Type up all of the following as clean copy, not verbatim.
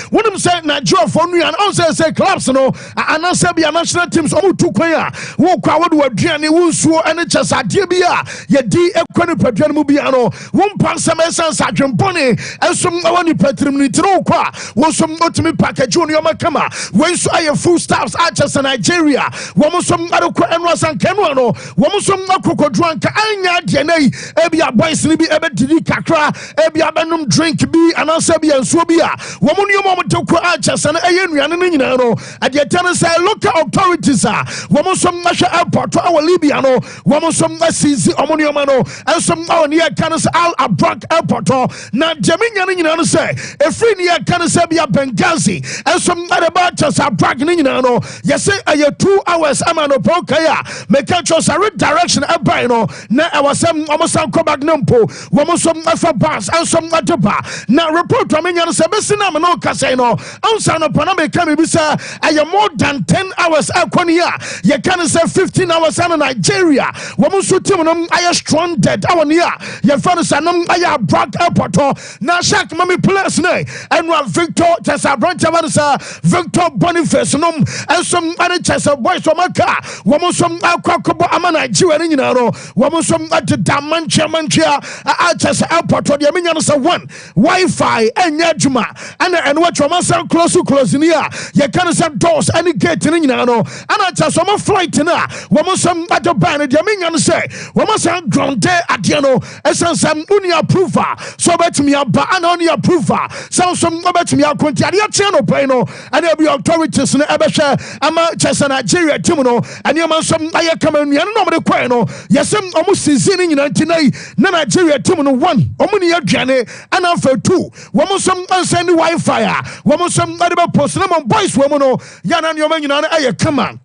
When I'm saying Nigeria for new and also say clubs no and I say be a national teams omu tu kwan a wo kwa wo do aduane wo nsuo ene chesadie bi a ye di ekwani paduane mu bia no wo mpa nsam essence adwempone ensom awani patrim ni tiro kwa wo som otimi package oni o makama when so aye full staffs a chesa Nigeria wo mo som adokwa enu asankanu no wo mo som akokodru anka anya de nei e bia boys ni bi e be didi kakra e bia benum drink bi anansa bi ensuo bi a wo mo niom mo tokwa a chesa na eye nuane ni nyina no ade tane say local authorities a wo mo som ahwe airport a Libya no wo mo som asizi omo niom no ensom awoni e kan say Al Abrak airport na jaminya ni nyina no say e free ni e kan say bia Benghazi ensom adeba chesa Abrak ni nyina no yes aye 2 hours amano pokaya make sure say direction e buy no na e wasem omo san ko back nampo wo mo som afa bus ensom adeba na report amenya no say besina me no kase no ansa no pana me ka me bisa aye more than 10 hours akonia ye can say 15 hours in Nigeria wo mo so team no aye stranded awonia ye fan say no aye Abrak airport na shak mami place ne enwa Victor Chesa branch wa say Victor Boniface no ensom ane Chesa boys o maka wo mo som akwakobo ama Nigeria ni nyina no wo mo som ateda manchia a Chesa airport de menya no say one Wi-Fi enya adwuma ana enwa choma san close ni a ye can say doors any gate ni nyina no ana Chesa mo flight na wo mo som adoban de menya no say wo mo san ground ade no esansam uni approval so betimi aba ana uni approval so som betimi akonti ade ache no pai no ana be authorities no ebehwe ama Chesa Nigeria team no ani man som aye kamanu no no de kwai no yesem omo season ni nyina ntinai na Nigeria team no 1 omo ni aduane ana fa 2 wo mo som ansend Wi-Fi a wo mo som ade be post na mon boys wo mo no ya na ne omo nyina aye kama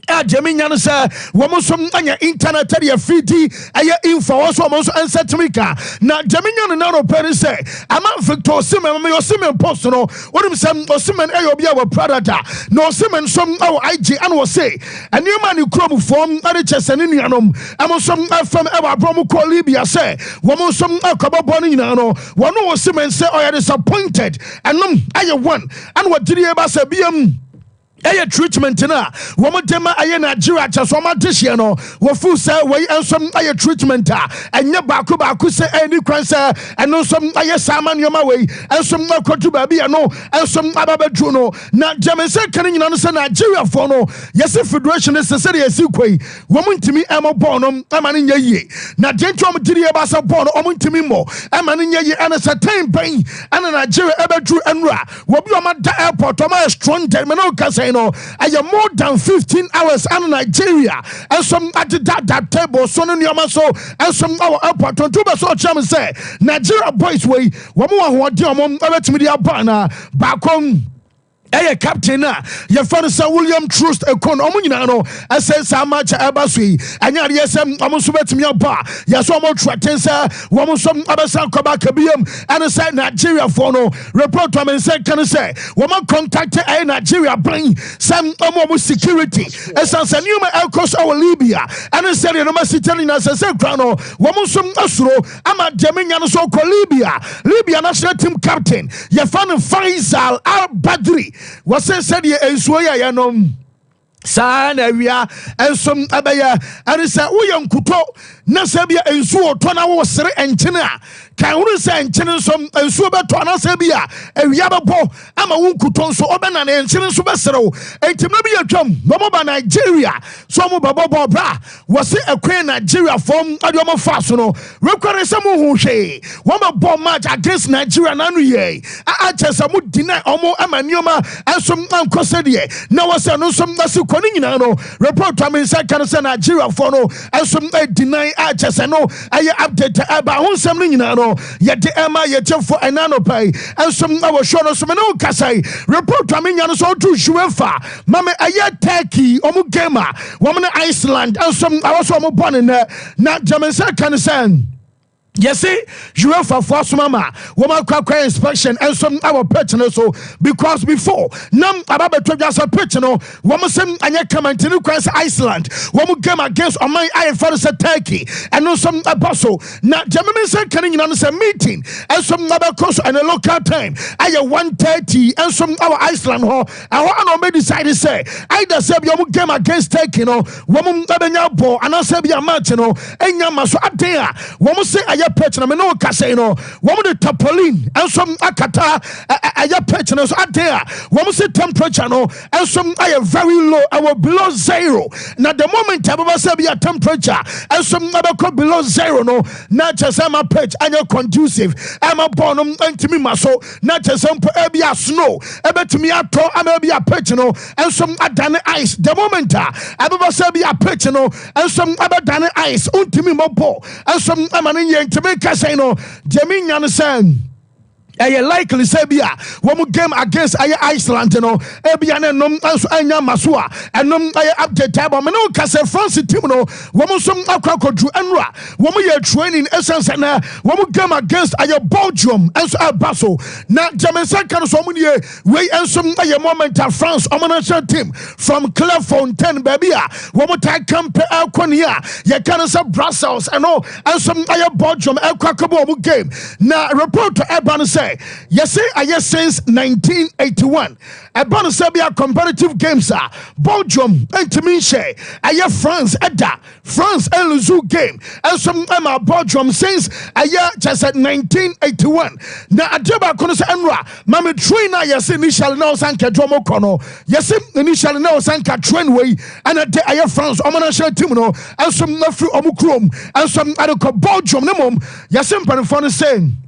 Jaminya no say wo som anya internet dey free aye info also mo so ansetrika na Jaminya no no pere say ama Victor Osimhen me Osimhen post no wodum sam Osimhen ayo bia wa predator no Osimhen som awo IG an wo say anioma ni krom form ade Chesa ni nuanom am som afam e wa brom ko Libya say wo som akobobo ni nyina no wono Osimhen say oya disappointed anom aye one an wo diri e ba say biam aye treatment na wo mo dema aye Nigeria chaso ma dehye no wo fu say we ensom aye treatment a enye baako say any kwan say eno som aye sama nyoma we ensom akotu ba bia no ensom ababadru no na jemense kan nyina no say Nigeria for no yes federation is say yesi kwai wo mo ntimi emo ball no ama ne nyayie na dentro mo diri e ba say ball no o mo ntimi mo ama ne nyayie ana certain pain ana Nigeria ebadru enra wo bi o ma da airport o ma strong me no ka say no aye more than 15 hours in Nigeria and some at that table so no nyama so and some our airport to be so cham say Nigeria boys way wo mo ho de o mo betimi dia bana bakom Aye captain na ye fa Sir William Trust ekon omo nyina no ese sa match eba so yi anya de yesem omo so betimi aba ye so omo threaten say wo mo som abesa koba kabiem and say Nigeria for no report am say kan say wo mo contact Nigeria bring some omo security esanse new elkos our Libya and say no ma sitani na say kra no wo mo som asuro ama demenya no so ko Libya national team captain ye fa Faisal Al-Badri was said ye ensuya yanom sana wia ensom abaya and say uyam kuto na sabia ensuo to na wo sere enkyene a kan wonu say enkyene som ensuo beto na sabia awia bebo ama wo kuto nso obena na enkyene nso beserew entimna bi atwam mo ba Nigeria so mo babo bra wose ekwen Nigeria form adiomo faso no rekware se mo hu hwe wo ma ball match against Nigeria na no ye a chesa mo deny omo amanioma ensom ankose de na wose no som na koni nyina no report am say kan say Nigeria for no ensom deny a chesa no aye update aba ho nsem no nyina no ye de ema ye chefo enano pai ensom na wo show no so me no kasai report am nya no so to shuefa mama aye Turkey omu gamer wo me Iceland ensom awoso omu born na German say kan say Yes, UEFA for Sumama, woman quack inspection and some our person so because before Nam Ababa just a pitch no woman send and come and to Iceland, woman came against on my eye for Turkey and no some apostle. Now German said can you understand meeting and some other course and a local time. I 1:30 and some our Iceland hall. I want to decide to say either say you came against Turkey no woman ball and I said be a match no and Yamaso up there. Woman say I pitch na me no kase no wo mo de tapolin ensom akata aya pitch no so adea wo mo say temperature no ensom aya very low our below zero. Now the moment ababa say be a temperature ensom abako below zero no na chese ma pitch anya conducive ama ball no ntimi maso na chese mpo e be a snow e betumi ato ama be a pitch no ensom adane ice. The moment ababa say be a pitch no ensom abadane ice untimi mo ball ensom ama ne make us say no, Jamian San. I likely say be one game against Iceland, no, Ebian no Anya Masua, and no update tab on no Casa France Timono, woman some Akako to Enra, woman you're training essence and one game against Belgium as a Basso. Now Jamaican can so many way and some moment of France national team from Clairefontaine, baby, woman tag compare Alconia, Yakanasa Brussels, and all and some Belgium Akako game. Now report to Eban say. Yes, since 1981. About Serbia competitive games are Belgium and Timinche. France Edda, France and Luzu game. And some Emma Belgium since just at 1981. Now Adeba Konos Enra, Mammy Trainer, yes, initially no Sanka Dromo Kono. Yes, initially no Sanka Trainway and a day France Omanasha Timono and some Nephew Omukrum and some other Belgium Nemum. Yes, Simple saying.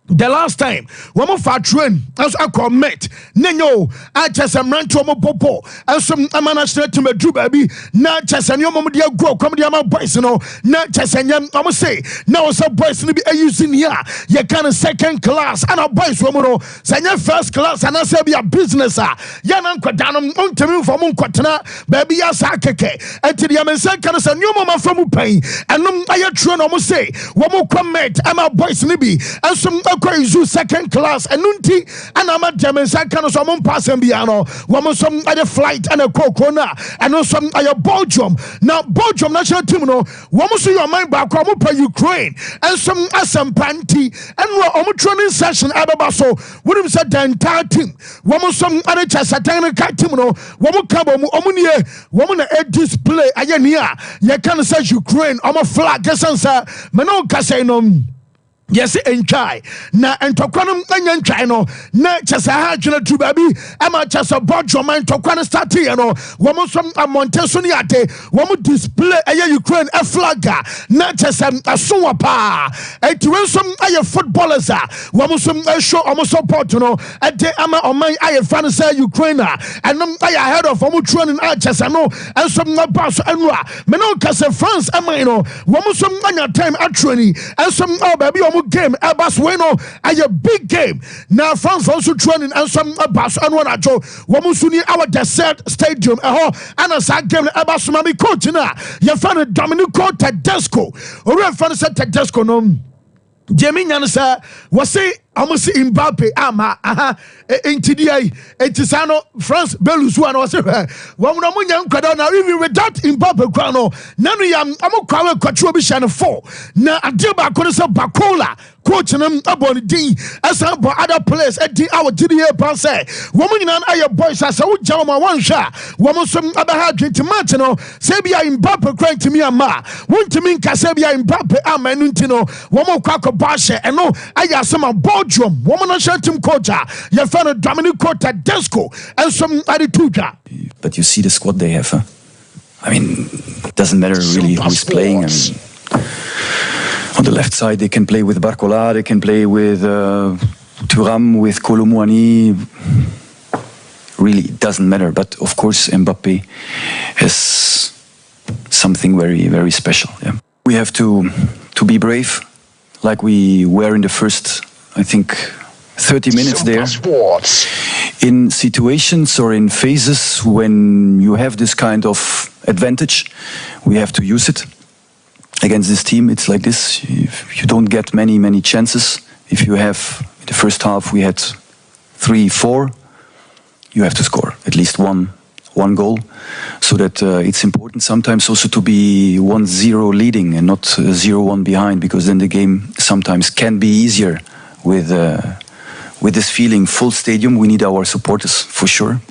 The last time, one of our train, as I commit, Neno, I just am ran to a popo, and some amanational to my baby, not just a new moment, dear grow, come to my boys, no, not just a young, I must say, now some boys will be using here, you can a second class, and a boys, woman, send your first class, and I say be a business, Yanan Quadanum, on to me from Unquatana, baby, as I keke, and to the American can a new mama from Upay, and I train, I must say, one more comment, and my boys, maybe, and some. Crazy second class and nunti and I'm a German second so I'm passing piano woman some other flight and a corona and some other Belgium now Belgium national team no woman see your mind back from Ukraine and some panty and training session ababaso wouldn't say the entire team woman some other satanic team no woman come woman a display ayania you can say Ukraine I'm a flag sir mano casino. Yes, and try na and tokwanum and try no na chasa hajuna to baby ama chasa Belgium and tokwana start here no woman some Montesoni ate woman display a Ukraine a flagger na chasa a soa pa and to some aye footballers woman some show almost support no at the ama on my aye fan say Ukraine and I ahead of woman training chasa no and some boss and no kase France ama no woman some anya time at training and some baby game Abbas Weno a big game now France also training and some Abbas and one ajo Wamusuni our desert stadium and a side game Abbas Mami coach na your fan Dominico Tedesco or fan said Tedesco no Jamie Yansa was say almost Mbappe ama intidia etisano France belusu and was one munya nkwada na even without Mbappe kwano nanu yam amokwawe kwatro bi shan 4 na adeba kono Bakola coach nam abon din asa bo other players edi our GDA pan say woman nan aye boys asa wo jama one sha woman som abaha 20 match no say bia Mbappe kran timi ama wontimi nka say bia Mbappe ama ntino woman kwakọ bashe eno aye asema Belgium woman national team coach your fan Dominico Tedesco and some other tuja. But you see the squad they have, huh? I mean, it doesn't matter really who's playing. I mean, on the left side they can play with Barcola, they can play with Thuram, with Colomouani. Really, it doesn't matter. But of course, Mbappe has something very, very special. Yeah, we have to be brave, like we were in the first, I think, 30 minutes there. In situations or in phases when you have this kind of advantage, we have to use it. against this team, it's like this. You don't get many chances. If you have, in the first half, we had 3-4, you have to score at least one goal. So that it's important sometimes also to be 1-0 leading and not 0-1 behind, because then the game sometimes can be easier with this feeling. Full stadium, we need our supporters for sure.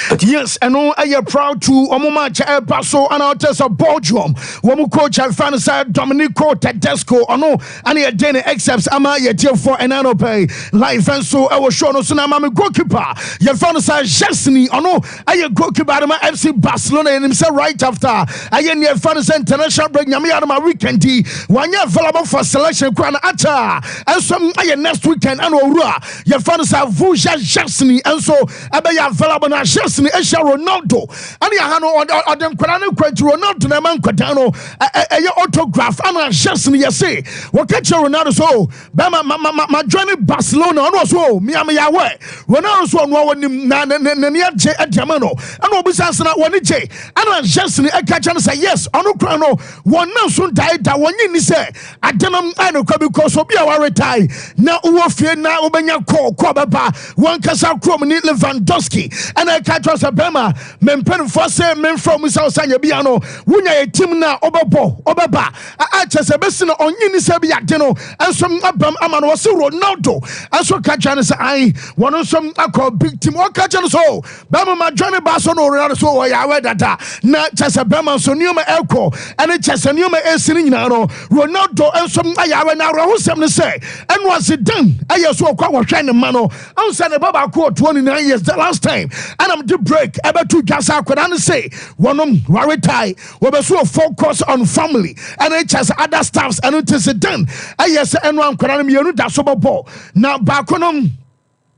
But yes, and I am proud to match Paso and our test of Belgium. One coach I found side Domenico Tedesco. I know any day excepts Ama Yetia for an anno pay life, and so I was shown so I'm a goalkeeper. You found side Jessny. I know I goalkeeper at my FC Barcelona and himself right after I near found international break. Yami out of my weekend. 1 year available for selection. Kwana Ata and some next weekend. And you found side Vuja Jessny, and so I be available now. Jessny Esha Ronaldo and ya hano or them Kwanano Quentin Ronaldo Naman Quatano a autograph and Jessny Yase. What catch Ronaldo so Bama my journey Barcelona and also Miami Yawe Ronaldo so one Nania J at Jamano and Obisasana one J and Jessny a catch and say yes on Ukrano one now soon died that one in say I don't know because of your retire now Uwafia now Ubenya Kwababa one Casa Crom Lewandowski and I catch us a Bema men for say men from South Biano Wunya a team now Obaba I just a best on Unisabia Deno and some Abam Aman was Ronaldo and so catch and say I one of some I call big team or catch and so Bama my Johnny Barcelona Ronaldo so I wear that not just a Bama so Numa Elko and it's just a Numa Esinino Ronaldo and some I now Rahusam to say and was it done I also quite trying mano outside the Baba Court 29 years the last time and I'm to break about to Gasa Quran say one Waritai we so focus on family and it has other staffs and it is done yes and one Quran you that so ball now back on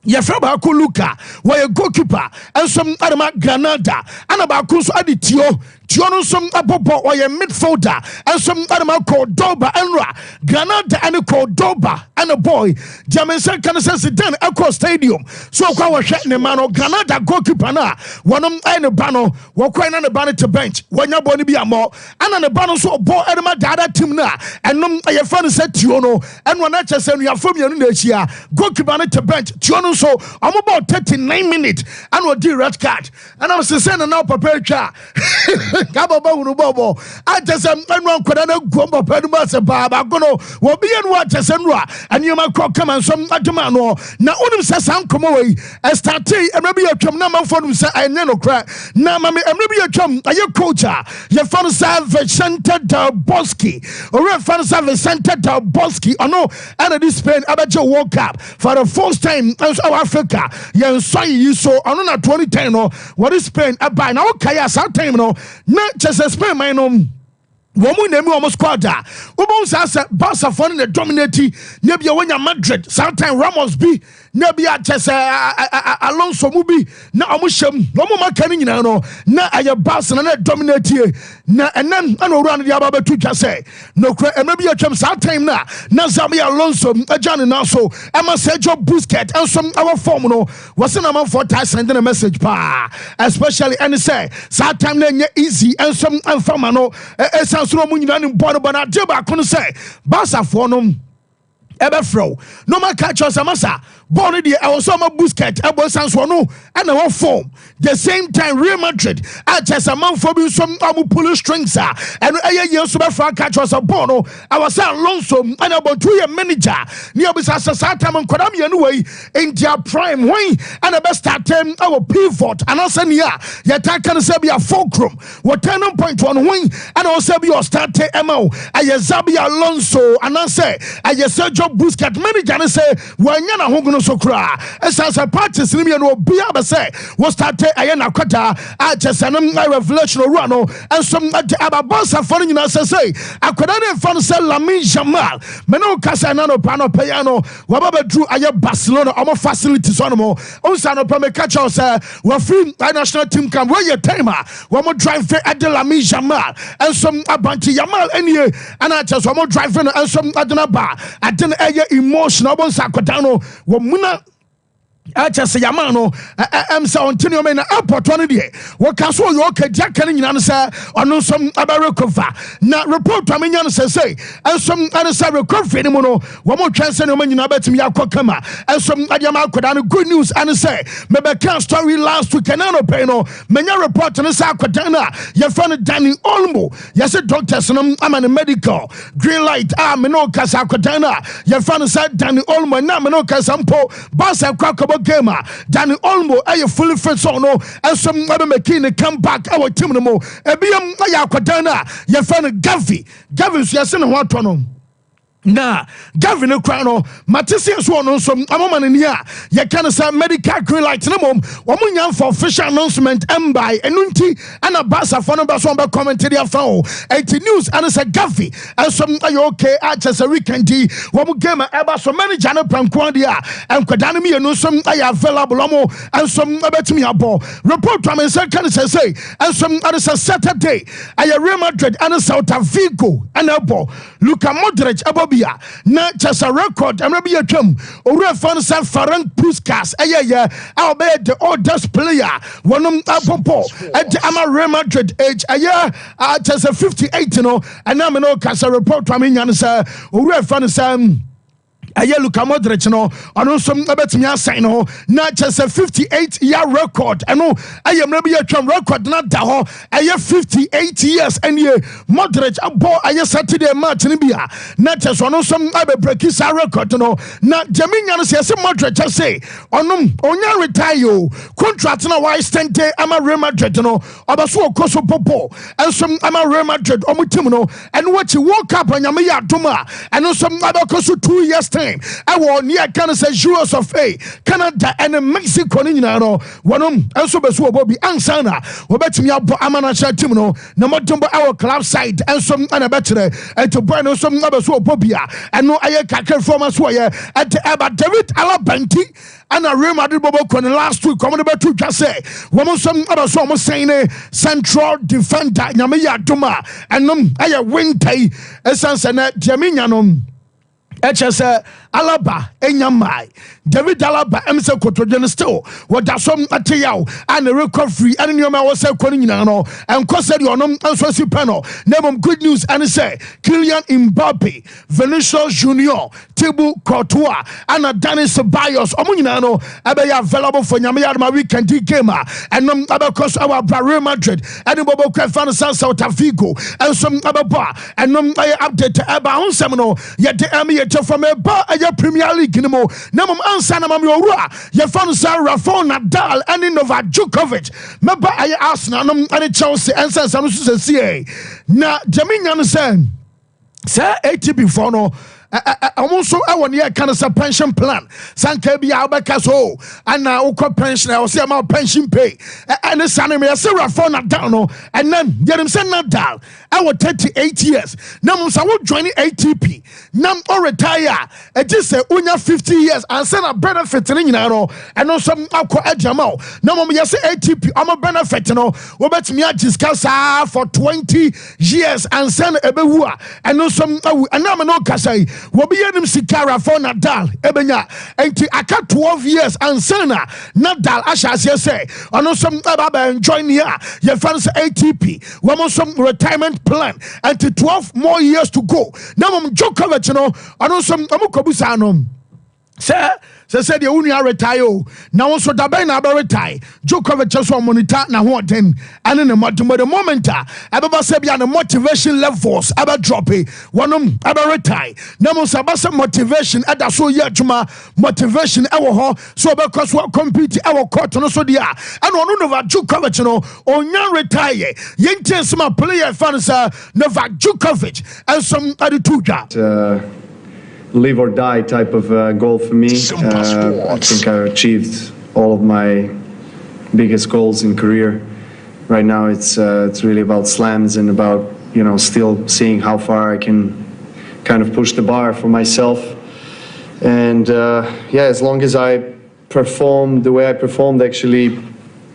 Yafraba Luka, where a goalkeeper and some Adama Granada and about Kunso Aditio, Tiono some Abobo or a midfielder and some Adama called Doba and Ra, Granada and a called Doba and a boy, Jameson Kansas City Echo Stadium. So I was shutting the man of Granada goalkeeper now, one of and a banner, walk on the banner to bench, when you're going to be a more, and on the banner so ball Adama Dada team now, and no, I have found said Tiono, and when I just said we are from your Indonesia, goalkeeper to bench, Tiono. So I'm about 39 minutes and we'll do red card. And I was saying now prepare cha. I just am one could not go up Pedmas Baba Gono will be in what and you might come and some Atamano. Now only says some come away as start and maybe a chum number for them say I never crack. Now mammy and maybe a chum are your coach. Your father said Vicente Del Bosque or your father said Vicente Del Bosque or no and this Spain about your World Cup for the first time as our Africa, you saw you so on 2010 or what is Spain by now? Kaya time no, not just a Spain, my name. Woman name almost squadra. Almost as a boss of one in the dominating Nebia when you're Madrid, sometime Ramos be Nebia just Alonso movie. Now almost no more canning now. Now I have boss and I dominate here. Now and then I know run the Ababa to just say no credit and maybe a chum sometime now. Now Zambia Alonso, a John and also Emma Sergio Busquets and some our form no wasn't a man for sending a message pa especially and say sometime then easy and some unfamano so mu nyina ne bɔ no bɔ na de ba ko no sɛ basa fo no ebefro no ma catch us amasa born the Osama Busquets ebo sanso no and na form the same time Real Madrid at just a man for some pull strings and year so be catch us a bono our son Alonso and about 2 year manager near beside time and kodam anyway in their prime way and the best time our pivot and also near your attack can say be a fulcrum what 10.1 wing and also be your start MO Ayazabi Alonso and I say Sergio Busquets manager and say when you're not so cry as a practice me no be able say was start ayana kwata a just an revelation run and some ababosa for you say akwada dem fan say Lamine Yamal me no kasa na no pano piano wa baba drew aye Barcelona omo facilities on mo on sa no me catch us we free national team camp where your timer we mo drive at the Lamine Yamal and some abanti Yamal any and I just we mo drive and some adana ba adana aye emotional bon sa kwata no muna Achase Yamano, Emsa Antonio Mena, airport one day. What castle you okay, Jack and Yanasa, or no some Abarakova. Now report to Aminyan say, and some other side recovery, one more chance and when you know better me Akokama, and some Adama Kodana good news and say, maybe can't story last week and Peno, Menya report on the Sakotana, you found Danny Olmo, yes, a doctor, I'm a medical, green light, Meno Casakotana, you found a Danny Olmo, and Nameno Casampo, Basa Kwakabo. Gamer Danny Olmo aye fully fit so no and some other McKinney come back our team no more ebiam aye akwadana ye fan Gavi so yase no what no na Gavin no kra no matese so no so amoma ne ya ye kan say medical green light no mom omunya for official announcement by enunti ana basa for no be so be comment there from 80 news and say Gavi and some aye okay at a weekend wo mu game eba so manager no prankwan dia and kwadane me no some aye available omo and some abetimi abo report am say kan say and some other Saturday aye Real Madrid and Celta Vigo and abo Luka Modric abo na just a record I'm be a come or fan San Ferran Puskas I'll be the oldest player one apopo at Ama Real Madrid age a year just a 58 you know and I'm no cast a report from Yansa or fan Sam Aye Luka Modric no ano some betimi assign no na just a 58-year record ano aye mrabi atwam record na da ho aye 58 years and ye Modric abo aye Saturday match ni bia na just ono some abe break his record no na Jaminya no say Modric say ono onya retire o contract na why stente ama Real Madrid no obaso okoso popo and some ama Real Madrid omo team no and what you woke up anyame ya doma and some abakoso 2 years I want near Canada Jewels of A, Canada and Mexico. No, one also Besu Bobby Ansana, Wabetimi Amanacha Timono, Namatumbo our club side, and some Anabatre, and to Bueno some Nabaso Bobia, and no Ayaka from us where at about David Alabanti. And a Real Madrid Bobo Kone last week, coming about to just say, one some other song saying central defender, Yamaya Duma, and I win tay, essence and Jamianum. HS Alaba Enyamai David Alaba Emse Kotoden still what that some material and the recovery and your man was say no and costed your num and so panel name good news and say Kylian Mbappe Vinicius Junior Thibaut Courtois and Dennis Ceballos omunyina abe available for nyame my weekend gamer and because our Real Madrid and Bobo Fan Celta Vigo and some other bar and update about onsem yet the from a bar a Premier League no namum ansa na mam yowura ye fan sa Rafael Nadal and Novak Djokovic meba aye Arsenal and Chelsea and some so say na Jaminya no say 80 before no also I want here kind of pension plan sanka bia obeka so and now pension I say my pension pay and the son me say Rafael Nadal no and then get him say Nadal I was 38 years now so I join ATP now or retire it just say unya 50 years and send a benefit ni no and no some akọ adjama now me say ATP I'm a benefit no we bet me discuss for 20 years and send ebewu and no some and now me no kasai Wobi yenim sikara for Nadal ebenya enti aka 12 years and sana Nadal ashase say ono some aba enjoy here your fans ATP we want some retirement plan until 12 more years to go now Djokovic no ono some amukobusa no say the unia retire now also dabe na ba retire Djokovic so monitor na ho den and in the moment ababa say bia the motivation levels aba drop one aba retire now mo sabasa motivation ada so ye adwuma motivation e wo ho so because we compete e wo court no so dia and ono Novak Djokovic no onya retire yente some player fans Novak Djokovic and some other two live or die type of goal for me. I think I achieved all of my biggest goals in career. Right now it's really about slams and about still seeing how far I can kind of push the bar for myself. And as long as I perform the way I performed actually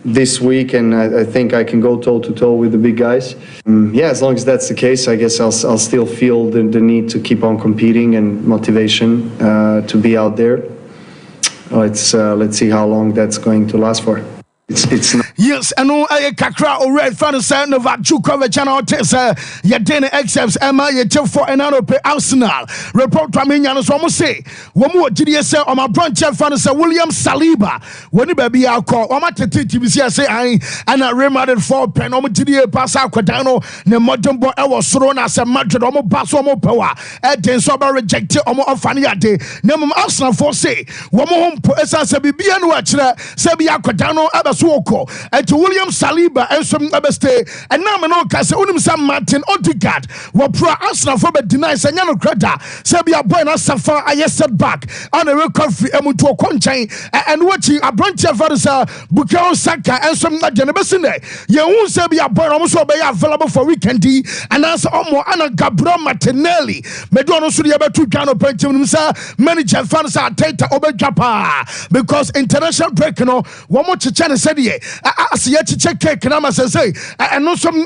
this week, and I think I can go toe to toe with the big guys. As long as that's the case, I guess I'll still feel the need to keep on competing and motivation to be out there. let's see how long that's going to last for. It's not. Yes, and no, I kakra or red fan side of Chukovic channel test. Yadene excepts Emma for an hour per Arsenal. Report to me, and so say, one more GDS on my branch fan is William Saliba. When you baby I'll call, or my TTBC say I and I remarried for Penoma GDA pass out Quadano, the modern boy I was thrown as a Madrid or pass or power. At then sober rejected or more funny a day. Name Arsenal for say, one more home as a BB and watch Sabia Quadano Abaswoko. And to William Saliba and some Abeste, and now Manoka, Unim Sam Martin Odegaard, what pro Arsenal for denies and Yano Creda, Sabia Buena Safa, I set back on a real coffee and to a conchain and watching a branch of Varsa, Bukao Saka, and some Janabasine. You won't Sabia Buena also be available for weekend and answer Omo Anna Gabro Martinelli, Medono Sudiaba to Gano Pentimsa, manager fans are Tata Obejapa because international break, one more China said, as yet to check Kanama say, and no some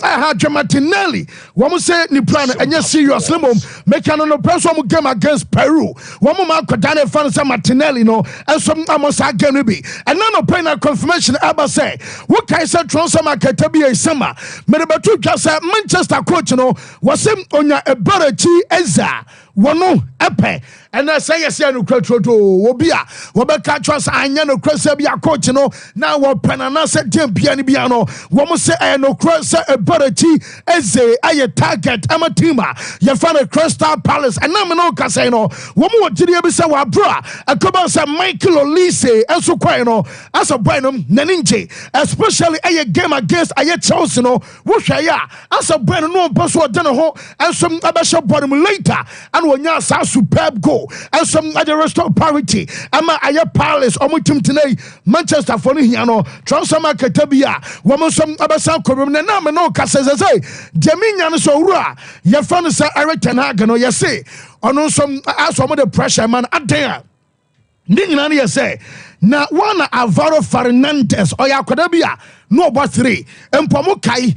Martinelli. One say ni plan and yes serious limum make an person game against Peru. One more Kodane fans Martinelli no and some Amosa game be and none of penal confirmation Abba say what can I say transfer market to be a summer. Medabatu just Manchester coach no was him on your ability Eza. Wano epe and I say yes no kwetrodo obia wobeka trans anya no kwese bia coach no na wo penana se dem bia ni bia no wo mo se no kwese ability eze aye target amatima ye fa no Crystal Palace and na me no ka say no wo mo gire bi se wa bro akoba se Michael Olise enso kwai no as a boy no naninje especially aye game against aye Chelsea no wo hwa ya as a boy no boso de no ho enso abesho bottom later and when you saw superb goal and some other restore parity ama aye Palace omutim today Manchester for here no transfer market bia woman some abasa kobem na me no ka say Jaminya no so wura ye fan say Eric Ten Hag no ye say ono some aso mo the pressure man adan ni nyina no ye say na one Alvaro Fernandez oya kodabia no about 3 empomo kai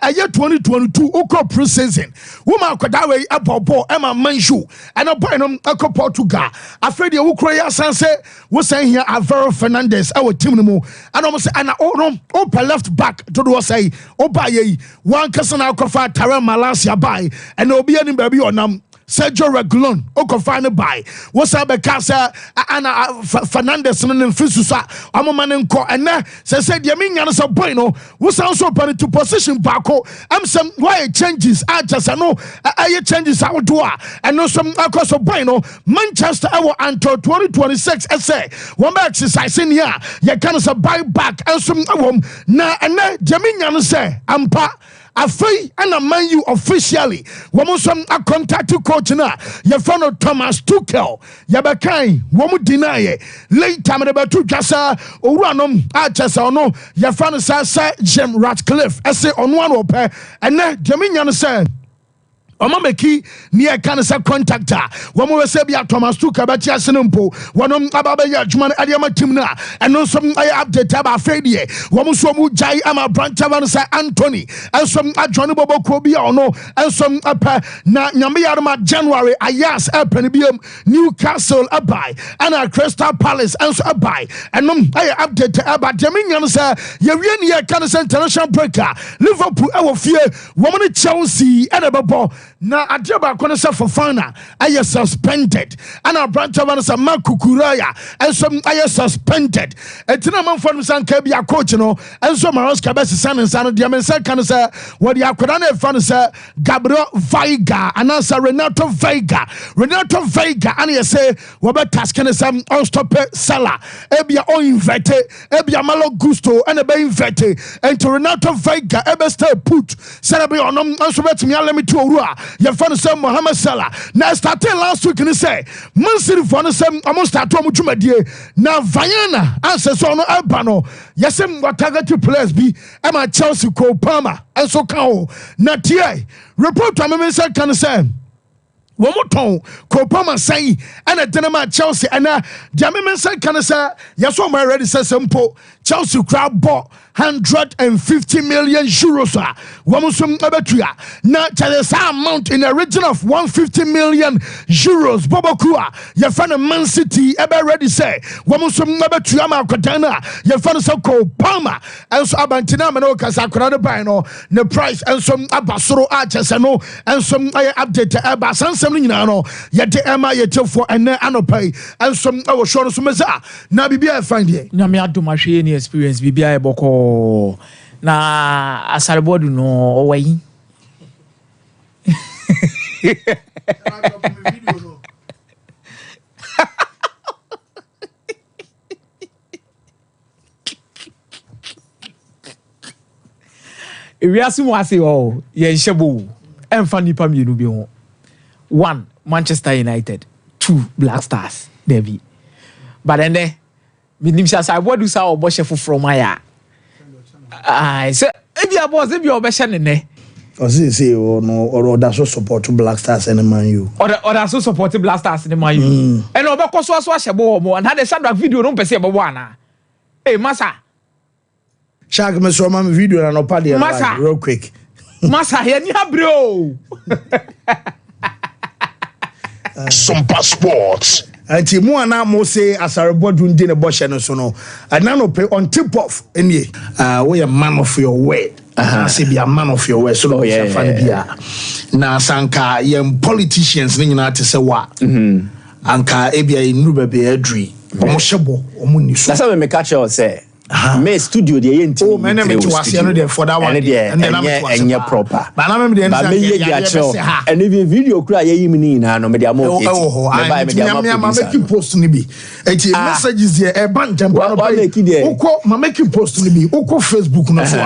aye 2022 oko pre-season woman kodawe abobo ema manju and a boy no eko Portugal afredi e wukro ya sanse wo san here Alvaro Fernandez our team no mu and almost and no left back to do say obaye one person akofa Tara Malaysia buy and obi ani baby onam Sergio Regulon, Okofine by what's up a casa Anna Fernandez and Fisusa, Amomanenko, and now said Yamian is a bueno, was also put to position Bako. I'm some why changes. I just know I changes our door and know some across of bueno Manchester our until 2026 essay. One exercise in here, you can buy back and some na and Jaminian say, Ampa. Afei and a man you officially woman some a contact to coach na your friend Thomas Tuchel yabakai woman deny later me about to jasa owuranom a chesa no your friend say Jim Ratcliffe essay on one open and na Jaminian say Omameki near cancer contactor. One more Sabia Thomas Tuchel about Yasinumpo, one of Ababa Jman Adiama Timna, and no some I update about Fredie, one Musomu Jai Ama Branch Avansa Anthony, and some Johnny Bobo Kobia or no, and some upper Namiarma January Ayas Apenibium, Newcastle Abai, and a Crystal Palace and so Abai, and I update about Jaminian sir, Yarian Cancer International Breaker, Liverpool, our fear, woman Chelsea, and a na adeba kono se Fofana aye suspended and a branch of ansa Makukuraya and some aye suspended etina man for san ka bia coach no and so Maroska best san san de men say kan say what the akoda na fan say Gabriel Veiga and answer Renato Veiga and you say we be task can some unstopped Salah ebia o invite ebia Malo Gusto and e be invite and to Renato Veiga e be stay put celebrate onom so betimi alemi to owura your friend say Mohamed Salah. Now started last week and he say Man City for some almost start to muchumadie. Now Vaiana answer so no Albano. Yes, what target players be Emma Chelsea Cole Palmer and so cow. Not here. Report to me say can say Womoton Kopama say and a Denema Chelsea and Jamiman say can say yes one already says simple Chelsea crowd bought 150 million euros Wamusum Abatria now Chalesa amount in a region of 150 million euros Bobokua your friend Man City ever ready say Wamusum Abatria Makotana your friend so Kopama and so Abantina Manoka Sakurada Bino the price and some Abasuro Archesano and some update Abasan something now yet Emma yet for and Anopai and some our short Sumeza now be I find ye Namia do machine experience BBI Boko na asarebodu no owayi Ewiase mu ase o ye nhebo emfa nipa mienu bi ho 1 Manchester United 2 Black Stars Derby but then minim sha asarebodu sa obo chef from aya so if you boss if you obeshe ne o say no or that so support Black Stars and Man U or so support Black Stars and Man U and obekọ so ahyebo mo and had a shadow video no pese ebe ana eh massa Shag me so my video na no padi real quick massa here ni abro Sompa Sports anti mu ana mo say asarebodu ndi ne boshe no so no ana no pay on tip off any we a man of your word say be a man of your word so no fan bia na sanka yem politicians ni nyina te se wa anka ebia inu bebe adri omo hyebo omo ni so na say me catch you say me studio de yenti oh me me to wase no there for that one and then enye proper but na me dey and even video kura ye yimi ni na no me dey amount me buy me dey amount ma make you post ni bi enti messages there e ban tempa no uko ma make you post ni bi uko Facebook no so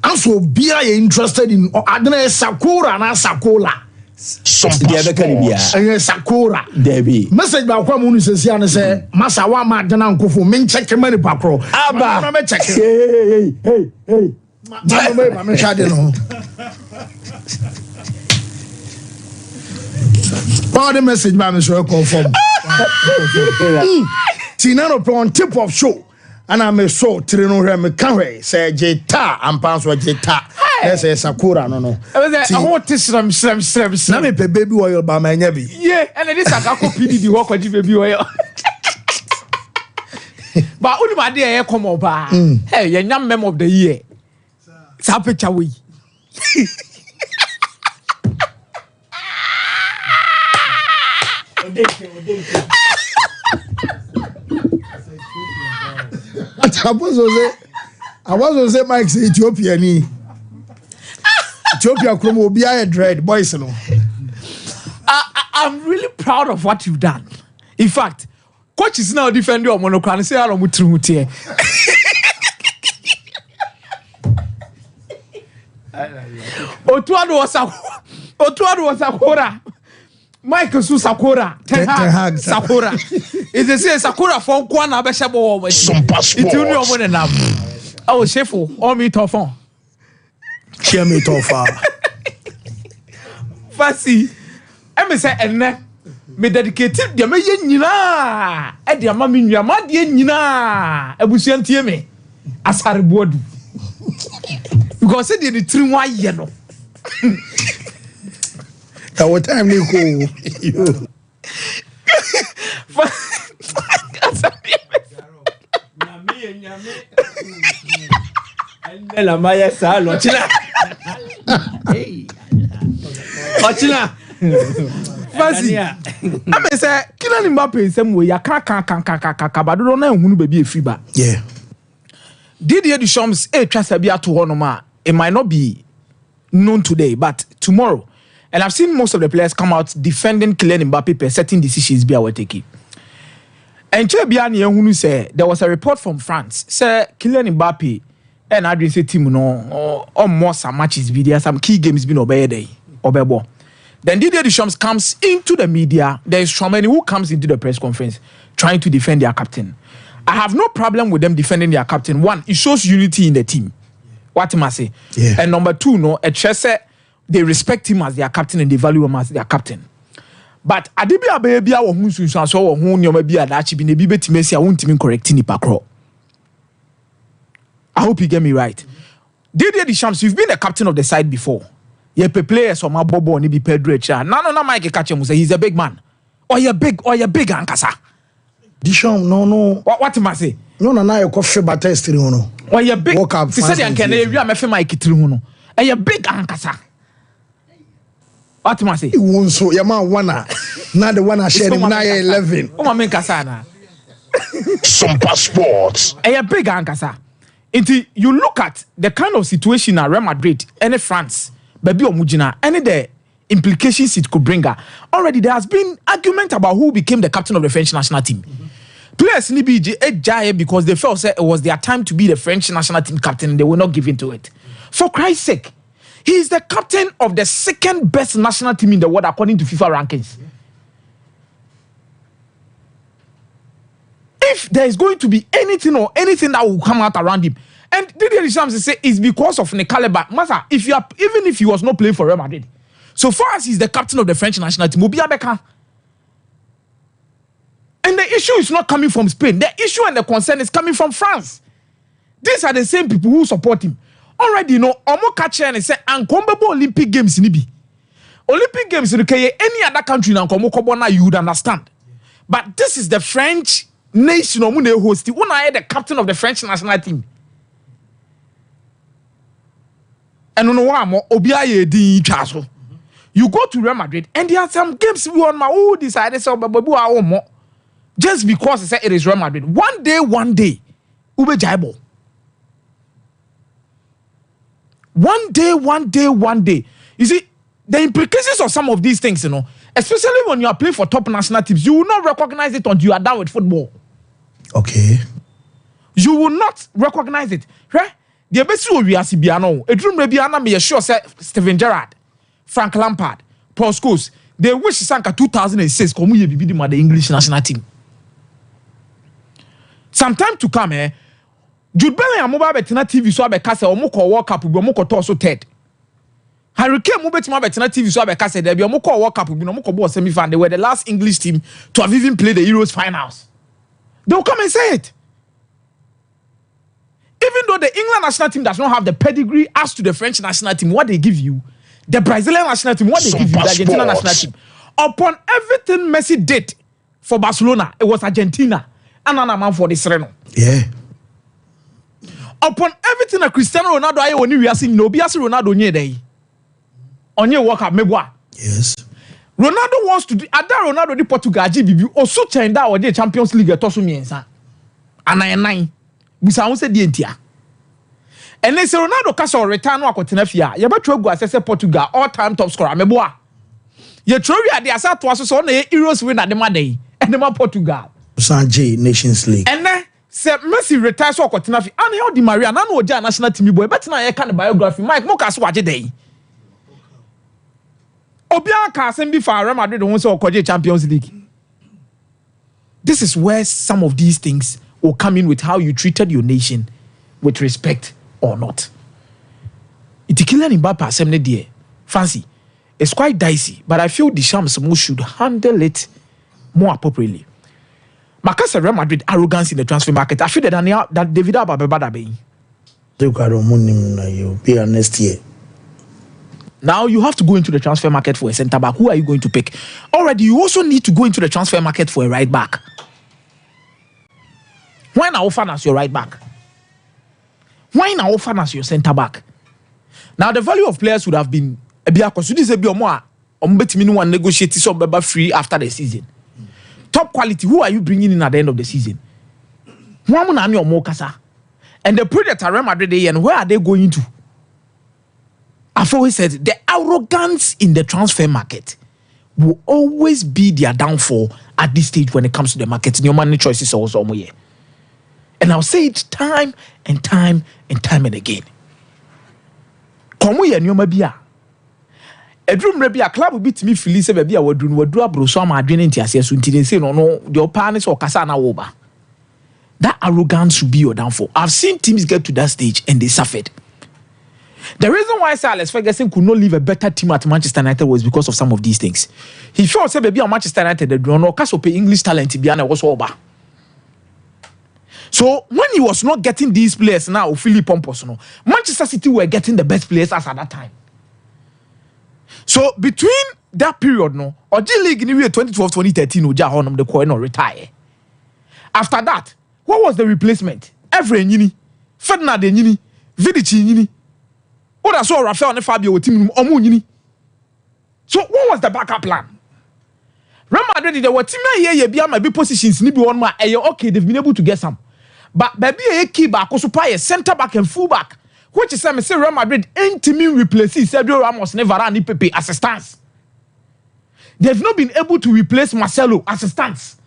anso bia ye interested in adena sakura na sakola Sompa Sakura Debbie message ba kwa mu sesi ane say masa wa ma dena nkofo men check mani pakro aba me check hey ma me chade no all the message ba me so confirm Tina no on tip of show and I me so tire no hwe me ka hwe say jeta ampa so jeta say Sakura no I want to slam na me pe baby oil ba ma nya bi yeah and this akako PDD wo kwaji baby oil but only my day come up hey you nyam mem of the year sa picture we I was say Mike say Ethiopia ni Ethiopia kromo obi aye dread boys no I'm really proud of what you've done. In fact, coach is now defending your monocran say aro mutru mutie. Otuado was Sakura. Mike Su Sakura. Ten Hag Sakura. Is they say Sakura for Kwana Beshabo. Sompa Sports. It's only one enough. Oh, Chefo, all me tough. Cheer me tough. Fasi. I say enne me dedicated de me nyina e de ama me nnuama de nyina abusuantie me asarebodu because say the three wa ye no our time ni ko la maya sa lo chila hey ochila Fasi I say Kylian Mbappe nsem we ya kan badodo na ehunu ba bi efiba yeah Didier Deschamps trust be ato ho no ma it might not be known today but tomorrow and I've seen most of the players come out defending Kylian Mbappe per certain decisions be taking and che bia na ehunu say there was a report from France say Kylian Mbappe and I say team no more some matches be there some key games be no be there obebo. Then Didier Deschamps comes into the media. There is Chouameni who comes into the press conference trying to defend their captain. I have no problem with them defending their captain. One, it shows unity in the team. What am I say? Yeah. And number two, no, they respect him as their captain and they value him as their captain. But adibia baby a wo hu sunsun so wo hu nyoma bi ada achi bi na bi betime si a wontimi correct ni pakro. I hope you get me right. Didier Deschamps, you've been the captain of the side before. You pe players or my bobo ni be Pedro Echa. No Mike catch him say he's a big man. Or you big ankasa. Deschamps no. What am I say? No na you coffee butter stiri no. Or you big. She said you can area me fe Mike tiri hu no. And you big ankasa. What am I say? Won so your man wanna. Now the one I share him na 11. O ma men kasa na. Sompa Sports. And you big ankasa. Until you look at the kind of situation at Real Madrid and France, baby omujina, any the implications it could bring her. Already there has been argument about who became the captain of the French national team. Players need be because they felt it was their time to be the French national team captain and they were not given to it. For Christ's sake, he is the captain of the second best national team in the world according to FIFA rankings. If there is going to be anything that will come out around him, and Didier Deschamps say it's because of the caliber. Masa, even if he was not playing for Real Madrid, so far as he's the captain of the French national team, and the issue is not coming from Spain. The issue and the concern is coming from France. These are the same people who support him. Already, Omo catcher and say, "Ankombebo Olympic Games nibi. Olympic Games in any other country na Ankomo Kobona you would understand, but this is the French nation omune host. Una the captain of the French national team. And no one obiaye di chaso. You go to Real Madrid and there are some games we on my who decided so just because it is Real Madrid. One day, ube jaibo. One day. You see, the implications of some of these things, especially when you are playing for top national teams, you will not recognize it until you are done with football. Okay. You will not recognize it. Right? The best we are Sibiano, a dream Rebiana may sure say Steven Gerrard, Frank Lampard, Paul Scholes. They wish Sanka 2006 come we be the English national team. Some time to come, Jude Bellingham mobile betina TV so abeka say omoko World Cup bi omoko to so third. Harry Kane mobile betina TV so abeka say there be omoko World Cup bi omoko ball semi-final. They were the last English team to have even played the Euros finals. They will come and say it. Even though the England national team does not have the pedigree as to the French national team, what they give you, the Brazilian national team, what they give you, the Argentina national team. Upon everything Messi did for Barcelona, it was Argentina. And an amount for this Reno. Yeah. Upon everything that Cristiano Ronaldo I only we are seeing no bias Ronaldo nye day. On your work up mebwa. Yes. Ronaldo wants to do Ada Ronaldo di Portugal GBB or so chenda or the Champions League tosu miensa. Nine. Bisa won say di entia. And then say Ronaldo ka so return no akotena fia. Ye betwa gu asese Portugal all-time top scorer mebwa. Ye trowi ade asa to aso so na Euros winner de maday. And the Portugal. Sanjay Nations League. And then say Messi retires so akotena fia. And how Di Maria na no oja national team boy. Bet na ye ka the biography. Mike mo ka so waje dey. Obian ka asem bi for Real Madrid won say okoje Champions League. This is where some of these things will come in with how you treated your nation with respect or not. Kylian Mbappe asem ne there. Fancy. It's quite dicey, but I feel Deschamps should handle it more appropriately. Because Real Madrid arrogance in the transfer market, I feel that David Alaba bebada be. You pay next year. Now you have to go into the transfer market for a centre back. Who are you going to pick? Already, you also need to go into the transfer market for a right back. Why not offer as your right back? Why not offer as your centre back? Now the value of players would have been because this is more one negotiate some free after the season. Top quality. Who are you bringing in at the end of the season? And the project at Real Madrid and where are they going to? I've always said the arrogance in the transfer market will always be their downfall at this stage when it comes to the market. Your money choices also here. And I'll say it time and time and again. Come here, new mabia. A dream maybe a club beat me Felice baby. I would do abro so my dream into as soon to say no, your parents or Casana over. That arrogance should be your downfall. I've seen teams get to that stage and they suffered. The reason why Sir Alex Ferguson could not leave a better team at Manchester United was because of some of these things. He felt say baby on Manchester United they don't know cause pay English talent behind was over. So when he was not getting these players now, Philip Pompos, no, Manchester City were getting the best players as at that time. So between that period, no, or G League in the year 2012-2013, Uja Honam the coin or retire. After that, what was the replacement? Every Yini, Ferdinand Yini, Vidic Yini. What I saw Rafael and Fabio with team Omu Yini. So what was the backup plan? Real Madrid, there were team here, be my big positions, maybe one more. Okay, they've been able to get some. But baby, a key back, also play a centre back and full back. Which is I say Real Madrid ain't me replace Sergio Ramos never ran Pepe assistance. They've not been able to replace Marcelo assistance.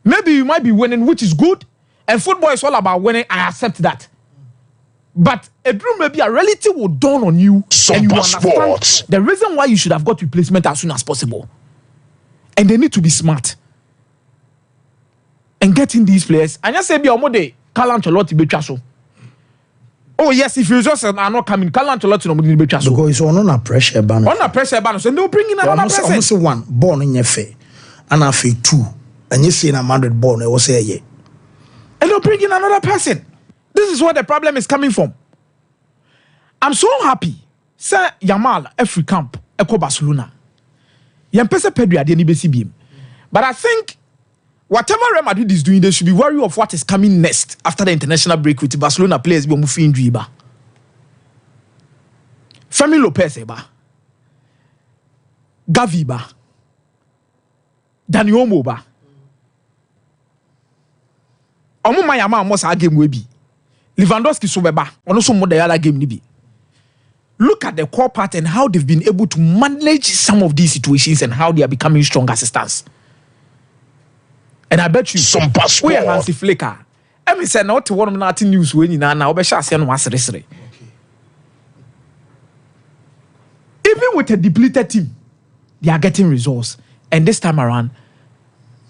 Maybe you might be winning, which is good, and football is all about winning. I accept that. But a dream maybe a reality will dawn on you, and you understand the reason why you should have got replacement as soon as possible. And they need to be smart and getting these players. And just say be omode Carlo Ancelotti be traso. Oh yes, if you just are not coming, Carlo Ancelotti no be traso. Because it's on pressure ban. On a pressure ban, so they'll bring in another person. Almost one born in your face, and I feel two, and you see a Madrid born. I will say yeah, and they'll bring in another person. This is where the problem is coming from. I'm so happy. Sir Yamal, every camp, Eco Barcelona. Yampese Pedro at the NBC. But I think whatever Real Madrid is doing, they should be worried of what is coming next after the international break with the Barcelona players be moving injury ba. Femi Lopez ba. Gavi ba. Dani Olmo ba. Omo Mayama mo sa game we bi. Lewandowski so beba. Ono so mo the other game ni bi. Look at the core part and how they've been able to manage some of these situations and how they are becoming strong assistants. And I bet you Sompa we are Hansi Flicker. I mean, say not to one of nothing news when you now be shasi and was resere. Even with a depleted team, they are getting results. And this time around,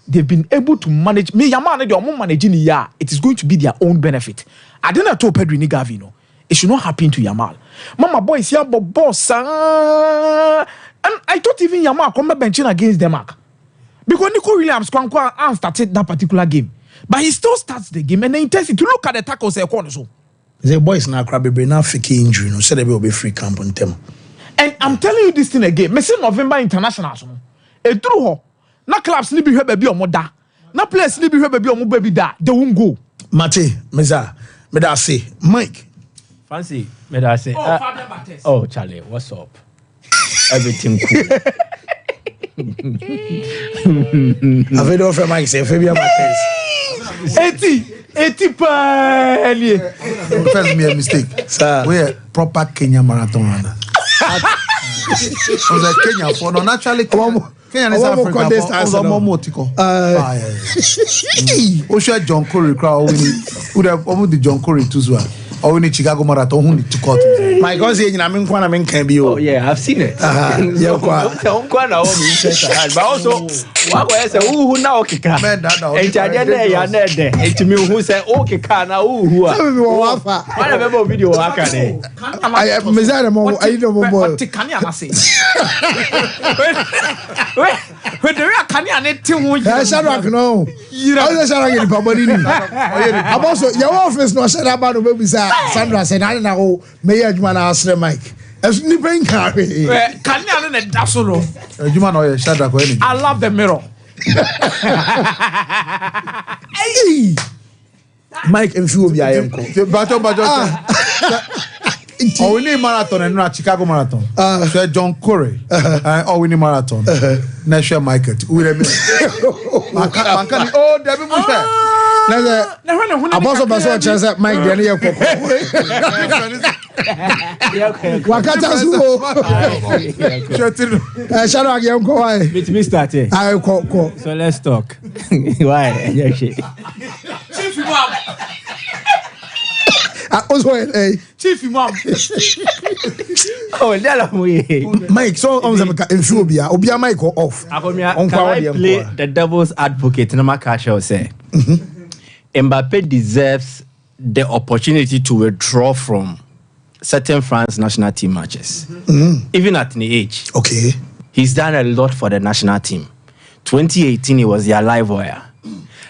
they've been able to manage. Me, Yaman, they are managing the year. It is going to be their own benefit. I didn't tell Pedro ni Gavino. It should not happen to Yamal. Mama boy is here, but boss. And I thought even Yamal come back benching against Denmark. Because Nico Williams started that particular game. But he still starts the game and the intensity. To look at the tackles, so. The boys now crabby brain now fake injury. No, said they will be free camp on them. And I'm telling you this thing again. Messi November International. A true na clubs ni be here baby or mother. Na players ni be here baby or mo baby da. They won't go. Mate, Meza, me da say, Mike. Fancy, me da say. Oh, Charlie, what's up? Everything cool. I've heard of Mike say, Fabian Matthias. 80 pa. First me a mistake. Sir, we a proper Kenya marathon runner. I was like Kenya for no naturally Kenya is Africa. For more motiko. Osha John Corey crowd. We have almost the John Corey too as well. Or we need Chicago Marathon who need to cut. My God saying I mean Kwana men can be. Oh yeah, I've seen it. Yeah, Kwana but also what I say who now kika. And Chadene ya nede. And me who say okay kana who. Why remember video akane. I mezana mo I don't know more. Can you say? When the real can you net who Shadrack no. You know Shadrack in Pabodini. I'm also your office no Shadrack baby say Sandra said, I don't know, Mayor Juman asked Mike. As Nipping carry. Can you and Dasolo? Juman or Shadrack or anything. I love the mirror. Hey, Mike and few of your uncle. Oh, we need marathon and not Chicago Marathon. So John Corey. Oh, we need marathon. National market. Oh, Debbie Bush. I'm also a chance at Mike Daniel. Wakata shut up, young boy. Let me start it. I call. So let's talk. Why? Chief Imam. Chief Imam. Oh, that's we. Mike, so on the Phobia, Obia Michael off. I play the devil's advocate in my cash say. Mbappe deserves the opportunity to withdraw from certain France national team matches. Even at the age. Okay. He's done a lot for the national team. 2018, he was their live wire.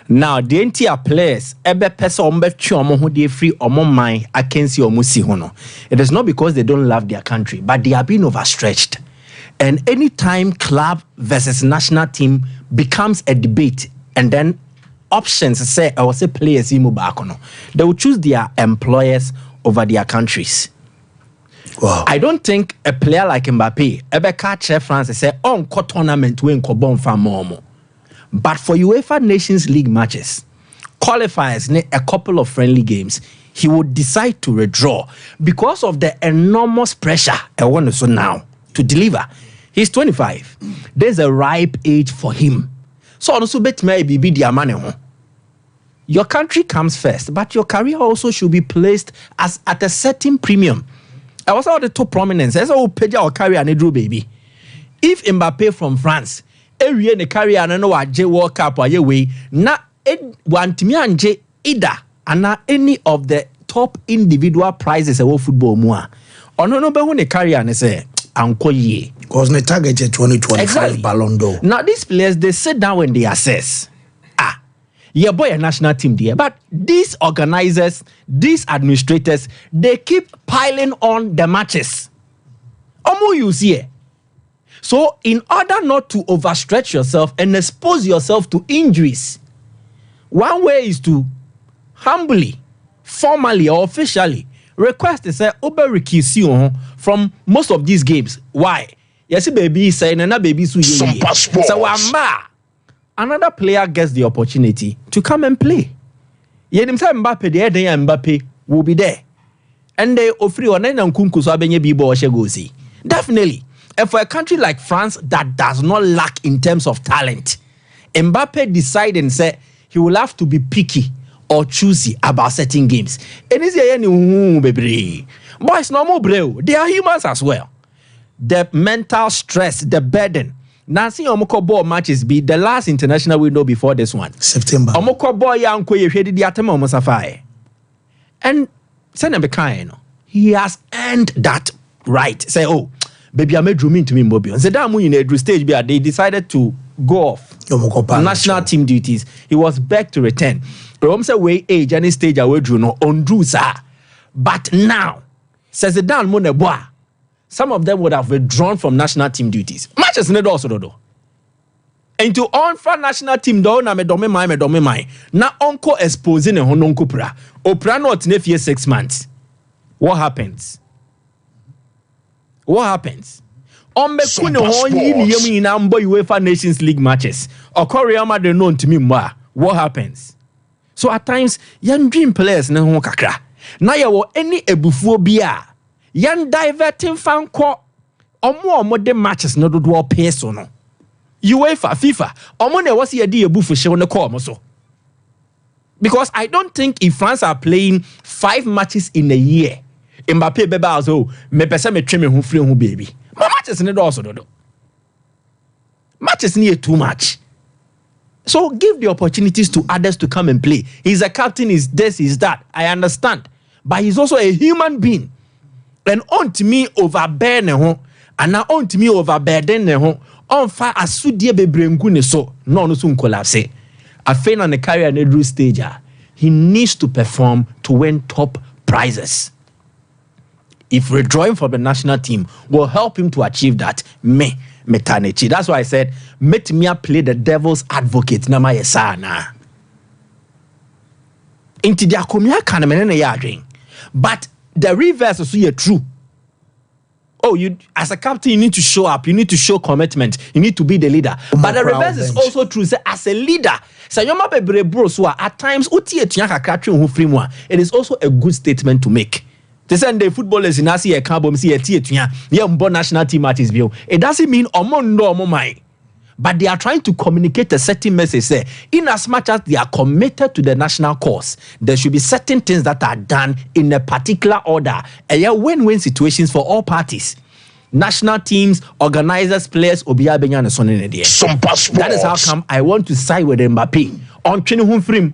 Now, the entire players, every person who they free or more mind against your musi hono. It is not because they don't love their country, but they are being overstretched. And anytime club versus national team becomes a debate, and then options say or say players they will choose their employers over their countries. Wow. I don't think a player like Mbappe ever catch France and say on tournament when Kobon fan more. But for UEFA Nations League matches, qualifiers, a couple of friendly games, he would decide to withdraw because of the enormous pressure I want to so now to deliver. He's 25. There's a ripe age for him. So also bet maybe be the money. Your country comes first, but your career also should be placed as at a certain premium. I was out the top prominence. As I pay our career and drew baby. If Mbappe from France, every year the career and no J World Cup or way, na want me and J either and any of the top individual prizes of football more. Or no when the career and say Uncle ye. Because the target is 2025 Ballon d'Or. Now these players they sit down when they assess. Your boy a national team there, but these organizers, these administrators, they keep piling on the matches. You see. So in order not to overstretch yourself and expose yourself to injuries, one way is to humbly, formally or officially request to say recuse from most of these games. Why? Yes, baby saying another baby so another player gets the opportunity to come and play. Mbappe Mbappe will be there. And they offer on definitely. And for a country like France that does not lack in terms of talent, Mbappe decide and say he will have to be picky or choosy about certain games. And it's baby. Boys normal bro. They are humans as well. The mental stress, the burden. Nancy Omoko ball matches be the last international window before this one. September. Omoko ball yanko ye hedi diatema Mosafai. And Senebekaino, he has earned that right. Say, oh, baby, I made room into me, Bobby. And said, in a stage, they decided to go off national team duties. He was back to return. Rome said, way age any stage away drew no on Drusa. But now, says the down Monebois. Some of them would have withdrawn from national team duties. Matches need also do. And to on for national team do na me dome mai. Na onko exposing a hononko pra. Opra not ne 6 months. What happens? What happens? On me kune hon yi ni yemu ina mbo UEFA Nations League matches. Real Madrid known to me more. What happens? So at times, young dream players ne hon kakra. Na ya wo any ebufuo bia. Yan diverting fan ko omo de matches no do peso no. UEFA, FIFA, omo ne was ye di ebufu she no call so. Because I don't think if France are playing 5 matches in a year, Mbappe beba also me pese me twe me hu free hu baby. My matches ne do also do. Matches need too much. So give the opportunities to others to come and play. He's a captain, is this, is that. I understand. But he's also a human being. And on to me overbear ne ho, and now on to me overburden ne ho, on fa asudie bebrengu ne so, no so collapse. A fan on the career ne stage, he needs to perform to win top prizes. If withdrawing from the national team will help him to achieve that, metanechi. That's why I said, let me play the devil's advocate. Na ma yesana. Inti dia komia kana menene yadring. But the reverse is so true. Oh, you as a captain, you need to show up. You need to show commitment. You need to be the leader. But the reverse is also true. Say, as a leader, at times, it is also a good statement to make. They send the footballers in Asia, national team matches. It doesn't mean but they are trying to communicate a certain message. Say, in as much as they are committed to the national cause, there should be certain things that are done in a particular order. And win-win situations for all parties. National teams, organizers, players, Obia and Son in the That is how come I want to side with Mbappe on training frame.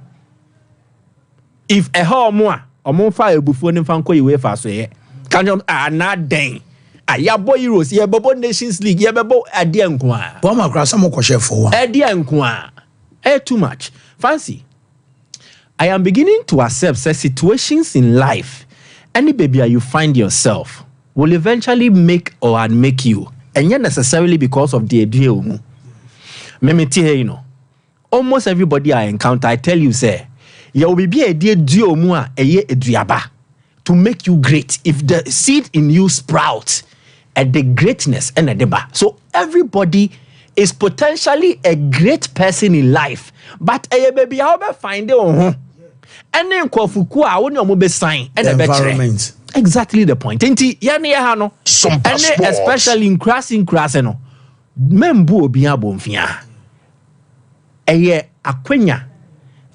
If a more fire before them fan UEFA so Can you not dang? Ya boy Euros, ya bobo Nations League, ya bobo Adiankwa. Boma Grasa Mokoshe for one. Adiankwa. Too much. Fancy. I am beginning to accept situations in life. Any baby you find yourself will eventually make or unmake you. And yet necessarily because of the idea. Almost everybody I encounter, I tell you, say, you will be a dear to make you great. If the seed in you sprouts at the greatness and a deba. So everybody is potentially a great person in life. But a baby, how about find it on and then Kofukua, I won't be sign and the environment. Exactly the point. Especially in crossing no. Membu obiabo mfia. Eye akwenya.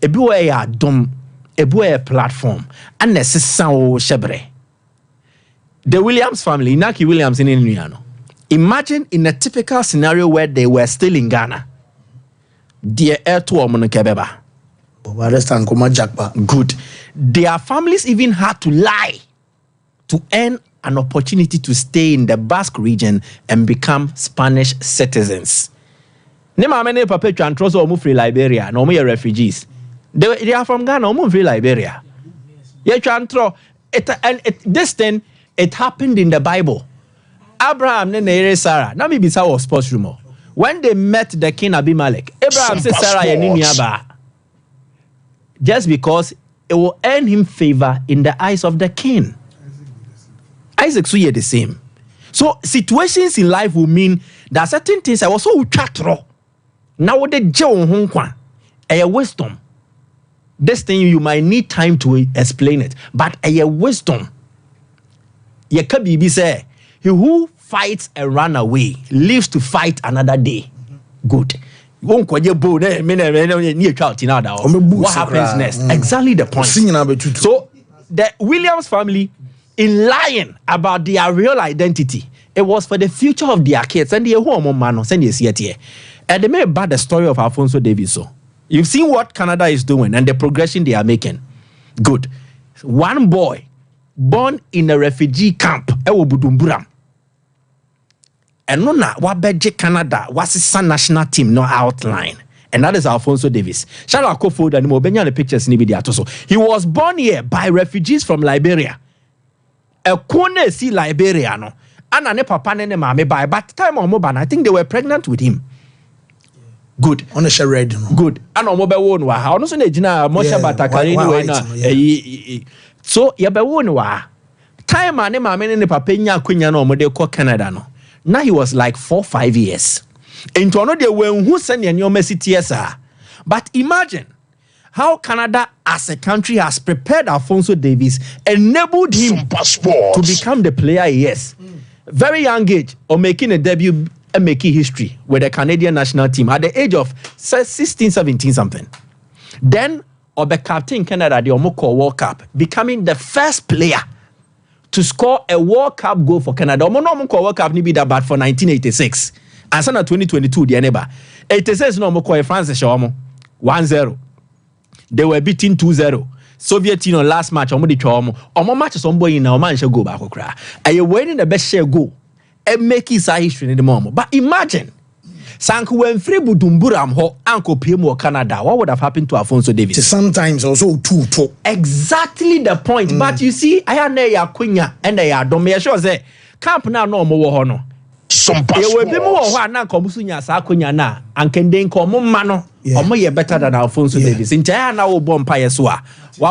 Ebu ya dom. Ebu ya platform. And necessary shebre. The Williams family, Inaki Williams in Indiana. Imagine in a typical scenario where they were still in Ghana. Dear air to Omonokebeba. Good. Their families even had to lie to earn an opportunity to stay in the Basque region and become Spanish citizens. Nema many perpetual and trust or free Liberia, no more refugees. They are from Ghana, no free Liberia. This thing, it happened in the Bible. Abraham and Sarah, now maybe Sarah was sports rumor. When they met the king Abimelech, Abraham said Sarah and just because it will earn him favor in the eyes of the king. Isaac so the same. So situations in life will mean that certain things I was so chatro. Now the Joe Hongkwan, a wisdom. This thing you might need time to explain it, but a wisdom. Yekabibi say, he who fights and run away lives to fight another day. Good. What happens next? Exactly the point. So the Williams family, in lying about their real identity, it was for the future of their kids and their home man. And they made about the story of Alfonso Davies. So you've seen what Canada is doing and the progression they are making. Good. One boy born in a refugee camp, Budumburam. And no na wabeje Canada was his national team no outline. And that is Alfonso Davies. Shall I go forward and mobile the pictures in the he was born here by refugees from Liberia. A kone si Liberia no. And ne papa ne mame by but time on mobile, I think they were pregnant with him. Good. On a share red. Good. And on mobile one wa. Ono so na jina Mosha Batakari na. So ya be one wa. Time ne mame ne papa nya kwenya no mo de ko Canada no. Now he was like 4-5 years. And to know they were who send your message. But imagine how Canada as a country has prepared Alfonso Davies, enabled him to become the player he is. Very young age, or making a debut and making history with the Canadian national team at the age of 16, 17 something. Then, or the captain Canada, the Omoko World Cup, becoming the first player to score a World Cup goal for Canada. Omoko World Cup ni be that bad for 1986. And so 2022, the neighbor. 86 no Omoko France 1-0. They were beating 2-0. Soviet Union last match, omo di chomo. Omo match somebody na oman shall go back okra. And you winning the best share go and make his history in the moment. But imagine, Sanku when free Budumburam ho Uncle Pimo Canada. What would have happened to Alfonso Davies? Sometimes also two. Exactly the point. But you see, I had ya Quenya and they are don't me sure say camp now no more hono. Sompa. You will be more na komusunya sa Quenya na and can then come mano. Omo ye better than Alfonso Davies. In China wo bompire so wa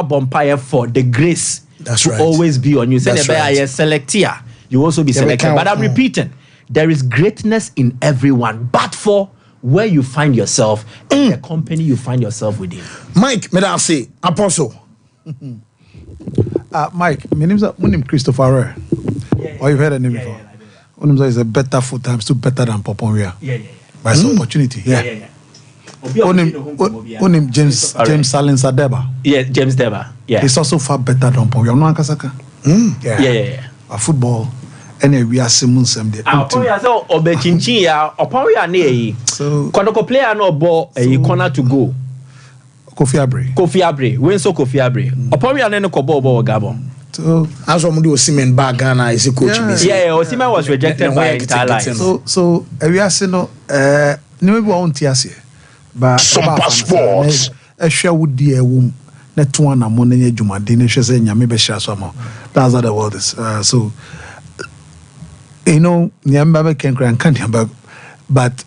bompire for the grace to always be on you. Say the bear select here. You also be selected. But I'm repeating. There is greatness in everyone, but for where you find yourself and the company you find yourself within. Mike, may I say, Apostle? Mike, my name is Christopher. Or you've heard the name before? My name is a better full time, still better than Poponria. By some opportunity. Name James Salin Sadeba. Yeah, James Deba. Yeah. He's also far better than Poponria. No Ankasaka. Yeah. A football. And we are Simon Sam. So Obechinchin ya Oporia ne so Kwadoko player no ball a corner to go. Kofi Abre. When so Kofi Abre. Oporia ne no ko ball Gabon. So as one do Osimhen back Ghana is a coach. Yeah, Osimhen was rejected by Inter. So we are saying no. Maybe we won't hear say, but Sompa Sports. A share would be a womb. Net one among any Juma dinner. She said, "Maybe share some." That's how the world is. So you know, Nyamba can't remember, but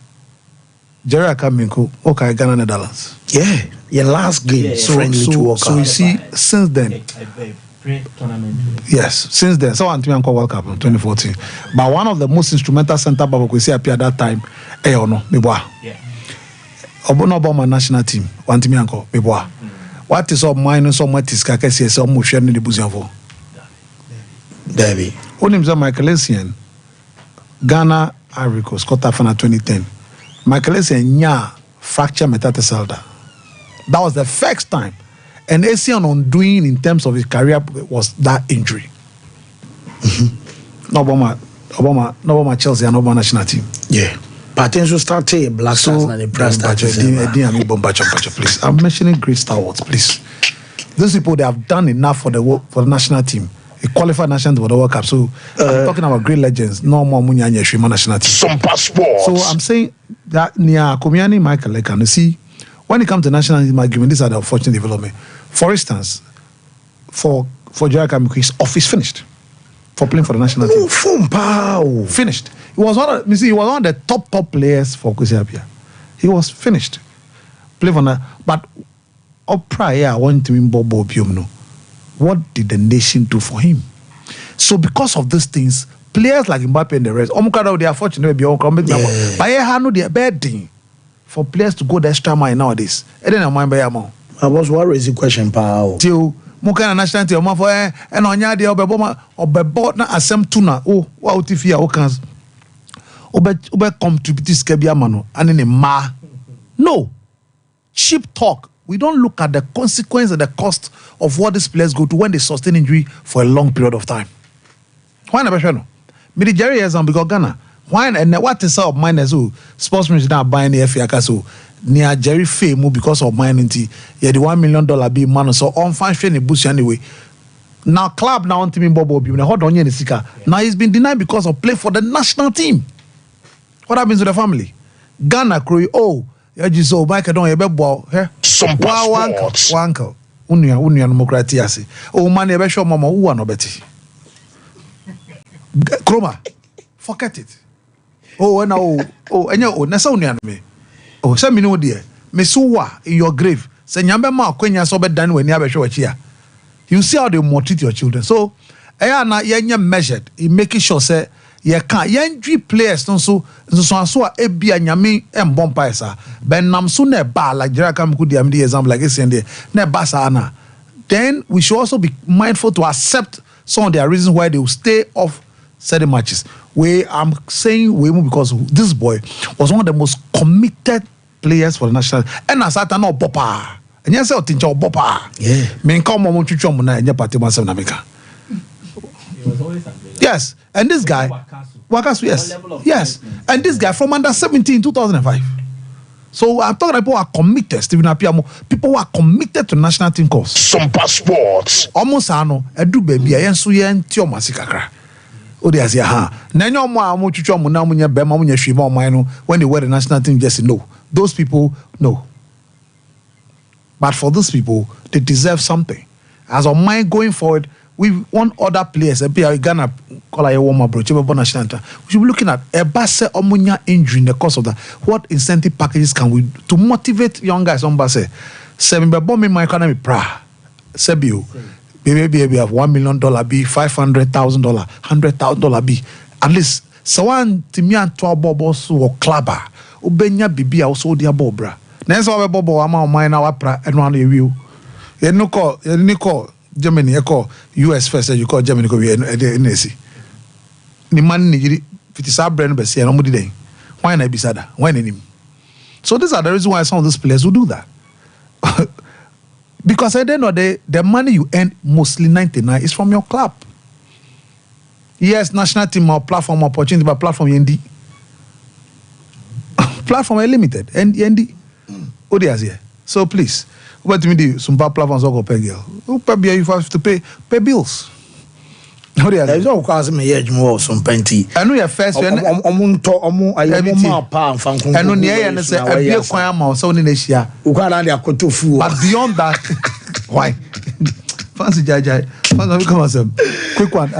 Jerry Akaminko, okay, Ghana Netherlands. Yeah, your last game. So you see, since then. Yes, since then. So Anthony Anko World Cup in 2014. But one of the most instrumental centre back we see appear at that time, no, Meboa. Obama national team, Anthony Anko, Meboa. What is up minus so much is Kakesi, so much sharing the Buzian for? Debbie. Only Michael Essien, Ghana, Ivory Coast, quarterfinal 2010. Michael Essien, fracture metatarsal. That was the first time. And Essien on doing in terms of his career was that injury. No Obama Chelsea and Obama national team. Yeah. Potential start Black Stars and the press. Please. I'm mentioning great stalwarts, please. Those people, they have done enough for the national team. A qualified national team for the World Cup. So I'm talking about great legends. No more Munyanya Shima national team. Sompa Sports. So I'm saying that near Komiani Michael Lekan, you see, when it comes to national team argument, these are the unfortunate development. For instance, for Jerry Kamiku, his office finished for playing for the national team. Finished. He was one of the top players for Kusiapia. He was finished. Play for that. But up prior, I want to win Bobo Biomno. What did the nation do for him? So because of these things, players like Mbappe and the rest, they are fortunate to be on but they are bad thing for players to go the extra mile nowadays. I didn't mind by amount. I was worried the question, Pao. Till Muka national team, and on Yadi or Bebot na Assem Tuna, what if you are Obe contribute Skebia Mano and in a ma. No. Cheap talk. We don't look at the consequence and the cost of what these players go to when they sustain injury for a long period of time. Why not? Midi Jerry has because Ghana. Why and what is up minus who sportsmen is now buying the FA so near Jerry fame because of mine yeah the $1 million be man so on function in bush anyway. Now club now on team Bobo hold on now he's been denied because of play for the national team. What happens to the family? Ghana Croy you just so back don't you ball Sompa uncle unia democracy ase man you be sure mama who no beti Chroma forget it. Nasa unia me. Say me no dear. Me so in your grave. Say nyambe ma kwenya so be dan when you be sure here. You see how they maltreat your children. So na yenya measured in making sure say ye can yenji players so ebia nyame embom paisa. Ben nam so na ba like Jerry Kamiku dey am the example like this there. Na ba sa na. Then we should also be mindful to accept some of their reasons why they will stay off certain matches. I'm saying because this boy was one of the most committed players for the national. And as I know Bopa. And you say Bopa. Yeah. Me come on chuchu na enye party myself na meka. Yes. And this guy Wakasu, yes. Yes. And this guy from under 17 2005. So I'm talking about people who are committed, Stephen Apiamo, people who are committed to national team course. Sompa Sports. Almost ano edu baby ayenso yen ti omasikakra. Odi asia ha. Nanyo mo amu chuchu mo na munye be ma munye hwi ma oman no when they wear the national team just no. Those people no. But for those people, they deserve something. As on mind going forward, we want other players. Ghana call a warm up, we should be looking at a basse omunya injury in the course of that. What incentive packages can we do to motivate young guys on basse? Seven bomb my economy pra. Sebio. Maybe we have $1 million be $500,000, $100,000 be at least so one timian to bobos or clubber. Ubenya bibi also dia bobra. Nenso we bobo ama mine our pra and one review. You no call Germany, you call US first, you call Germany go be NSC. Ni man ni fiti sa brand be say no mudi den. Why na be sada? Why na him? So these are the reasons why some of these players will do that. Because at the end of the day, the money you earn, mostly 99, is from your club. Yes, national team or platform opportunity, but platform ND. Platform are limited. ND. Odias here. So please, what do you do? Some platforms or pay girl. You have to pay bills. How do There's no cause me age more some penty. I know your first one. I know near and say a beer choir mouse on in Asia. But beyond that, why? Fancy Jai. Quick one.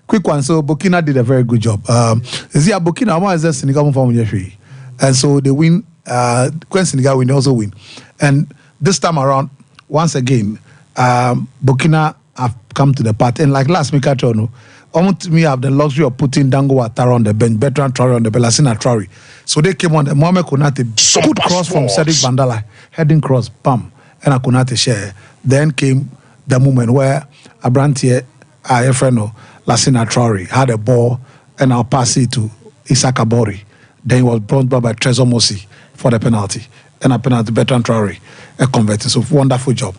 Quick one. So Burkina did a very good job. Burkina is a Senegal from Jeffrey. And so they win. When Senegal win, they also win. And this time around, once again, Burkina have come to the party. And like last week, I told you, almost me have the luxury of putting Dango Ouattara on the bench, Bertrand Traoré on the bench, Lassina Traoré. So they came on the Mohamed Konate, good cross from Cedric Bandala, heading cross, bam, and a Konate share. Then came the moment where Abrantier, Efreno, Lassina Traoré had a ball, and I'll pass it to Isaka Bori. Then he was brought back by Trezor Mosi for the penalty. And a penalty, Bertrand Traoré, a converting. So wonderful job.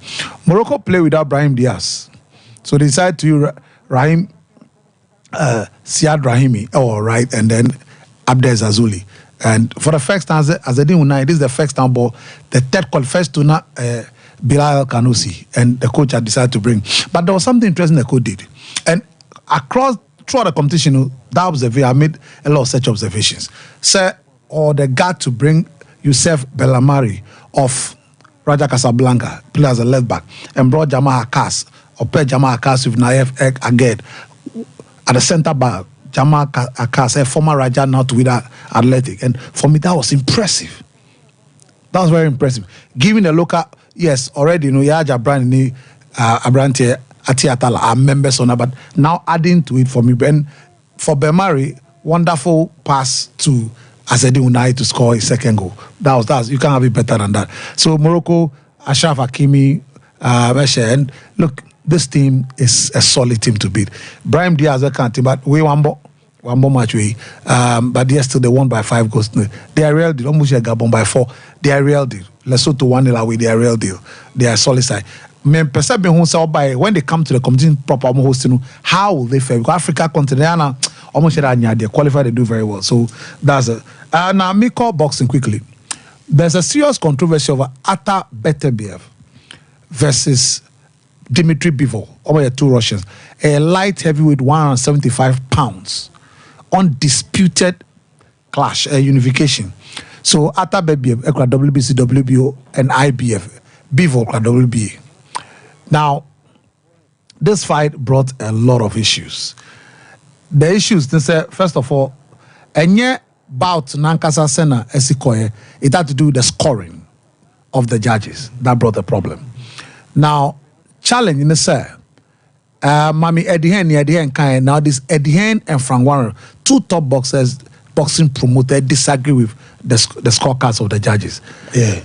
Morocco play without Brahim Diaz. So they decided to use Siad Rahimi, right, and then Abdel Zazuli. And for the first time, as they didn't know, this is the first time ball, the third call, first to Bilal Kanusi, and the coach had decided to bring. But there was something interesting the coach did. And throughout the competition, that observation, I made a lot of such observations. Or the guard to bring Youssef Bellamari of Raja Casablanca, play as a left back, and brought Jamal Akas, or pair Jamal Akas with Naif Aged at the centre back. Jamal Akas, a former Raja, now to with Athletic. And for me, that was impressive. That was very impressive. Giving the local, yes, already, Yaja Brand, Abrantier, Atiatala are members on that, but now adding to it for me. And for Bellamari, wonderful pass to Azedi Unai to score his second goal. That was you can't have it better than that. So Morocco, Ashraf Hakimi, and look, this team is a solid team to beat. Brahim Diaz can't team, but we one more match but they still they won by 5 goals. They are real deal. Almost Gabon by 4. They are real deal. Lesotho 1-0 away. They are real deal. They are solid side. When they come to the competition proper hosting, how will they fare? Because Africa continent almost they qualify, they do very well. So that's it. Now me call boxing quickly. There's a serious controversy over Atta Beterbiev versus Dmitry Bivol, over the 2 Russians. A light heavyweight 175 pounds. Undisputed clash, unification. So Atta Beterbiev, WBC, WBO, and IBF. Bivol, WBA. Now, this fight brought a lot of issues. The issues, they say, first of all, enye bout Nankasa Sena Esikoye, it had to do with the scoring of the judges. That brought the problem. Now, challenge in the say, Mami Edihen Kai, now this Edihen and Frank Warren, 2 top boxers, boxing promoter, disagree with the scorecards of the judges. Yeah.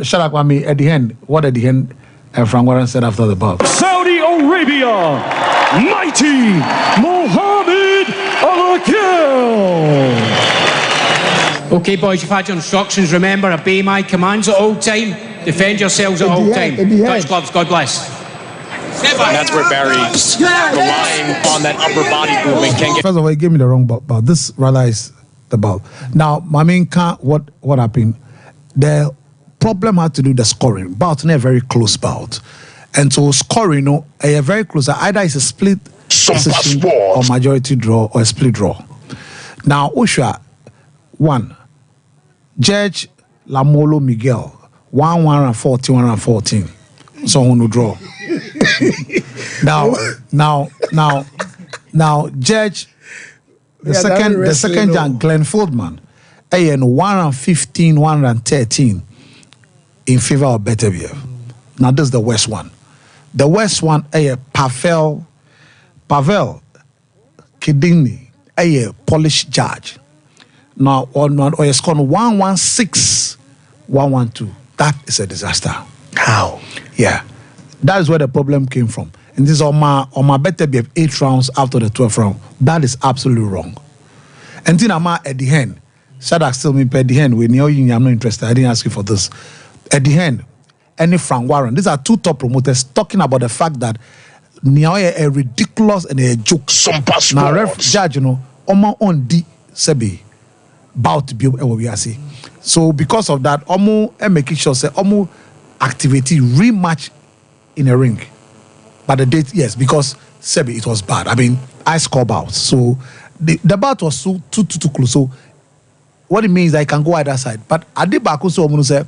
Shout out Mami Edihen, what Edihen and Frank Warren said after the bout. Saudi Arabia, mighty Mohammed Al-Akil. Okay, boys, you've had your instructions. Remember, obey my commands at all time. Defend yourselves at all time. Touch gloves, God bless. And that's where Barry's relying on that upper body movement can get. First of all, he gave me the wrong bout. This rather is the bout. Now, what happened? The problem had to do with the scoring. Bout a very close bout. And so scoring, a very close. Either it's a split decision or majority draw or a split draw. Now, Usha, 1. Judge Lamolo Miguel, 114. So who draw. now, Judge the second judge Glenn Fieldman, 115, 113 in favor of Beterbiev. Now this is the West one. The West one, Pavel Kidini, a Polish judge. Now on it's called 116, 112. That is a disaster. How? Yeah. That is where the problem came from. And this is on my Beterbiev 8 rounds after the 12th round. That is absolutely wrong. And then at the end, Shadak still me at the end, I'm not interested. I didn't ask you for this. At the end, any Frank Warren, these are 2 top promoters talking about the fact that a ridiculous and a joke. Sompa now, ref judge, Oma on di Sebi bout to be what we are saying. So because of that, Omo making sure say Omo activity rematch in a ring. But the date, yes, because Sebi, it was bad. I mean, I scored out. So the bout was too close. So what it means, I can go either side. But I did back also say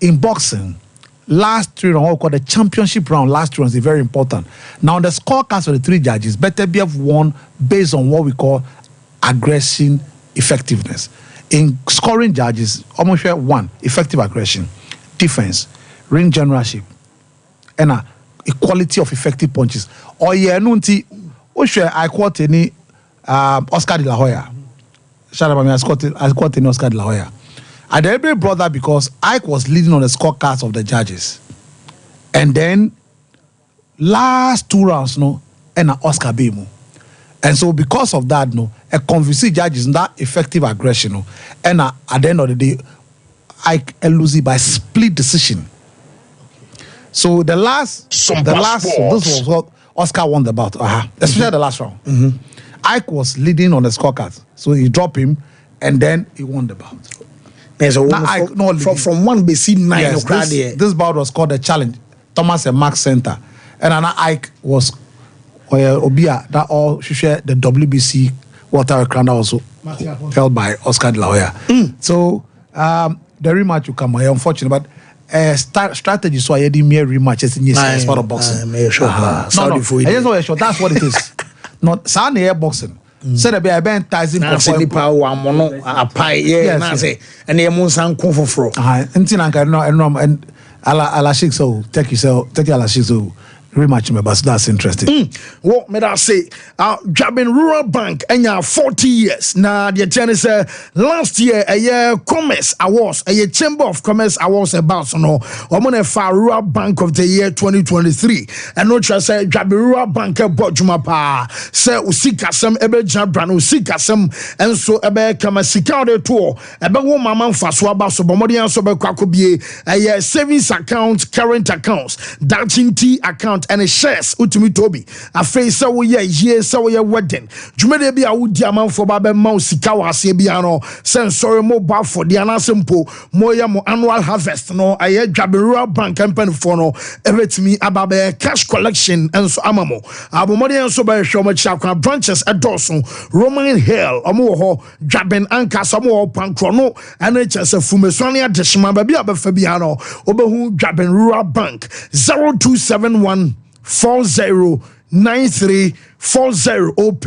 in boxing, last 3 rounds, what called the championship round, last 3 rounds is very important. Now the scorecards of the 3 judges better be have won based on what we call aggression effectiveness. In scoring judges, almost 1 effective aggression, defense, ring generalship, and equality of effective punches. Or yeah, nunti, I quote any Oscar de la Hoya. Shout out, I quote any Oscar de la Hoya. I deliberately brought that because Ike was leading on the scorecards of the judges. And then last 2 rounds, and Oscar Bemu. And so because of that, a convincing judge is not effective aggression. And at the end of the day, Ike loses by split decision. So this was what Oscar won the bout. Especially the last round. Ike was leading on the scorecards. So he dropped him and then he won the bout. There's a from 1 BC 9. Yes, this bout was called the challenge. Thomas and Mark Center. And Ike was Obia that all share the WBC water crown also held by Oscar de la Hoya. So the rematch will come. Unfortunate, but strategy so I didn't mere rematch as part of boxing. That's what it is. Not sound air boxing. Said a bit Ben Tyson power a pie, and the Monsan Confro. And Alashik so take Alashik so rematch me, but that's interesting. What may I say? Jabin Rural Bank and 40 years. Now the tennis last year a year Commerce Awards, a year Chamber of Commerce Awards about no or Rural Bank of the year 2023. And no trust say Jabin Rural Bank Bojuma pa say usika some ebe jabran usika some and so ebe kama sika de to ebe wo mama mfaso aba so bomodi an so be kwako bie a year savings account, current accounts, Dachinti account and shares utimi tobi afei se wo ye yie se wo ye wedding dwumede bia wo di amanfo ba be ma sika wa ase bia no sensori mobile for the anasempo moye mo annual harvest no aye Dwabe Rural Bank company for no ebetimi ababe cash collection enso amamo abomode enso ba hwe mo chakwa branches edoso Roman Hill omo ho Dwaben Ankas omo ho pankro no NHS fumeswane adeshima ba bia befa bia no obehu Dwaben Rural Bank 0271 409340 OP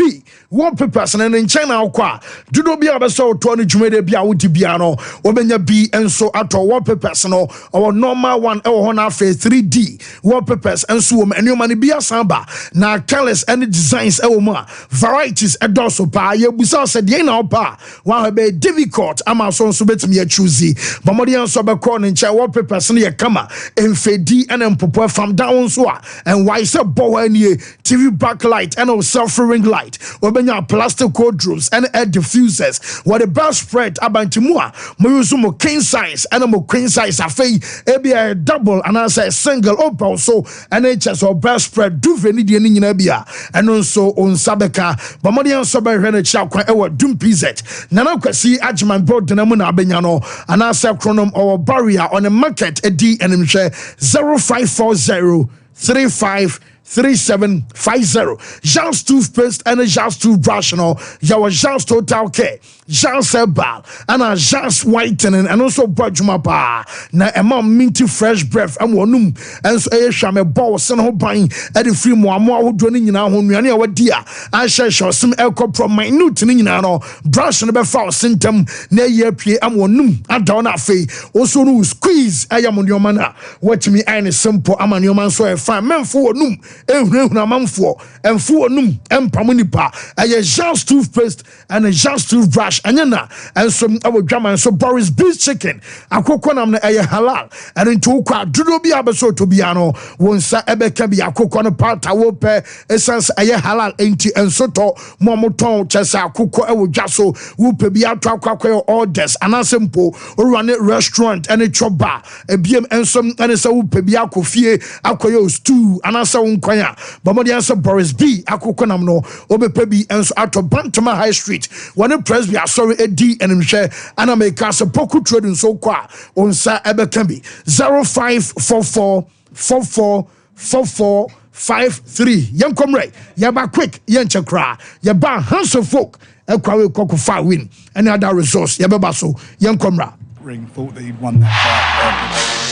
one papers and in China kwa do no be abeso to ni dwumede bia wo dibia no obenya bi enso ato one papers no or normal one e ho na fe 3D one papers enso wo enoma ne bia samba na colors and designs e wo ma varieties e doso pa ye busa se de na opa one have be difficult ama so nso betimi ya choose bomodi enso be call ni nche one papers no ye kama enfedi and empopo from down so and why se bo ani TV backlight and self-ring light obenya plastic wardrobes and air diffusers what the best spread abantimua mo use mo king size and mo queen size afei ebia double and as a single open so NHS or best spread duve ni de nyina bia eno so on sabeka bomodi enso be hwe na chia kwan e wa dum pz nana kwasi agman board na mu na abenya no and as a chronom or barrier on the market edi enimhwe 0540 353750 Jean's toothpaste and a Jean's toothbrush no your Jean's total care Jean's herbal and a Jean's whitening and also Bajuma pa na emma minty fresh breath and wonum and so a shame boss and ho ban at the free mo wo do ni nyina ho nuane a wadia a share some elko from minute ni nyina no brush no be foul symptom na ye pie am wonum adon afei also no squeeze ayam nneoma na watimi ine simple am nneoma so e fine memfo wonum ehunahuna manfo emfo onum empam nipa aye Jean's toothpaste and a Jean's toothbrush anyana and some our drama so Boris beef chicken akoko nam na aye halal and into kwa dudo bi abeso to biano wonsa ebeka bi akoko no pata wo pe essence aye halal enti ensoto momoton chesa akoko e wodwa so wo pe bi ato akwa orders anasempo run restaurant and a choba ebiem ensom and so wo pe bi akofie akoyo stew anasa kwanya bomodi answer Boris B akokonam no obepa bi enso ato Bantama High Street one presby asori edi enimhwe ana make us poku trading so kwa onsa ebeka bi 05444444 5-3 yen komre yeba quick yen chekra yeba hands of folk ekwawe kokofa win any other resource yeba so yen komra Ring thought that he'd won that fight.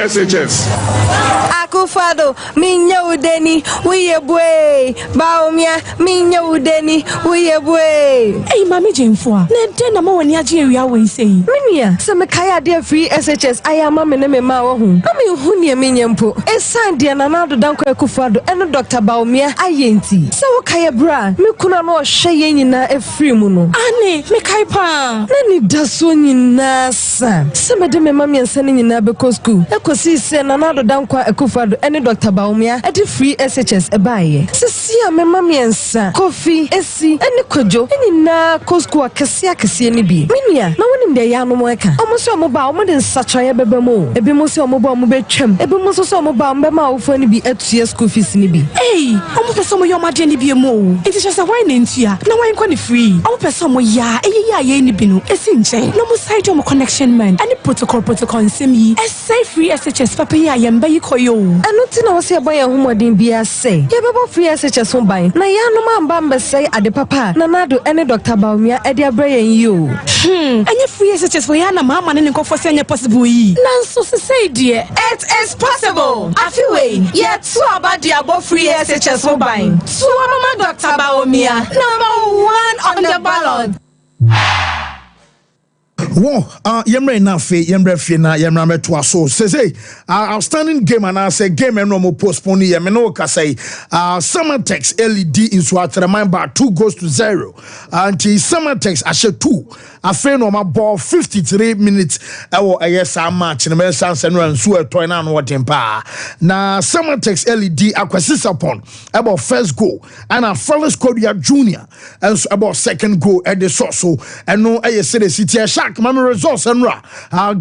SHS. Akufado, minya udeni, we boy. Baumia, minya udeni, we boy. Hey, Mammy Jimfua, Ned na mo nya area we say. Minia, some kaya dear free SHS. I am a name mao. Ami hunia minyampo. Esandi ananado danko Akufado and Dr. Baumia ayenti. So kaya bra, me kuna no sheye nyina efri mu no. Ane, me kai pa. Nani daso nyina sa. Some de me mami ansani nyina beko school. Ekosi se nanado danko Akufado and Dr. Baumia at the free SHS ebaye. Sisia me mami ansa. Kofi, esi, eni kojo, eni na kosko akese ni bi. Minia, na woni de ya no mo eka. Omo mo ba omo de nsachoye bebe mo. Ebi mo se omo ba omo be twem. Ebi mo so omo ba omo be ma ofo ni bi atua school fees ni bi. Hey, omo pese omo yo ma de ni bi mo. Enti just why na ntua. Na why kwa ni free. Omo pese omo ya, ye ni bi no. Esi nchen. No mo side omo connection man. Any protocol nsem yi. Say free SHS papa ya yemba yi koyo. Eno ti na wo se boy ahumodin bia say. Ye bebo free SHS ho ban. Na ya no ma mba mbe say ade papa. Na nado ene Dr. Baumia e de abrayen yi o. Anya free SHS for ya na mama ne nkofo se anya possible yi. Nanso se say dear, it is possible. Afiwe, ye two about the above free SHS ho ban. So mama Dr. Baumia, #1 on the ballot. Wo yemre na fe yemre fe na yemra meto so say outstanding game and I say game and no mo postpone ye me no ka say Summertex LED in so atremind by 2-0 anti Summertex ashe 2 afe no ma ball 53 minutes ewo esa match na me sanse no ansu eto na no wotempa na Summertex LED akwasi upon about first goal and a Felix Kodia Junior and about second goal at the so and no city shark mama results and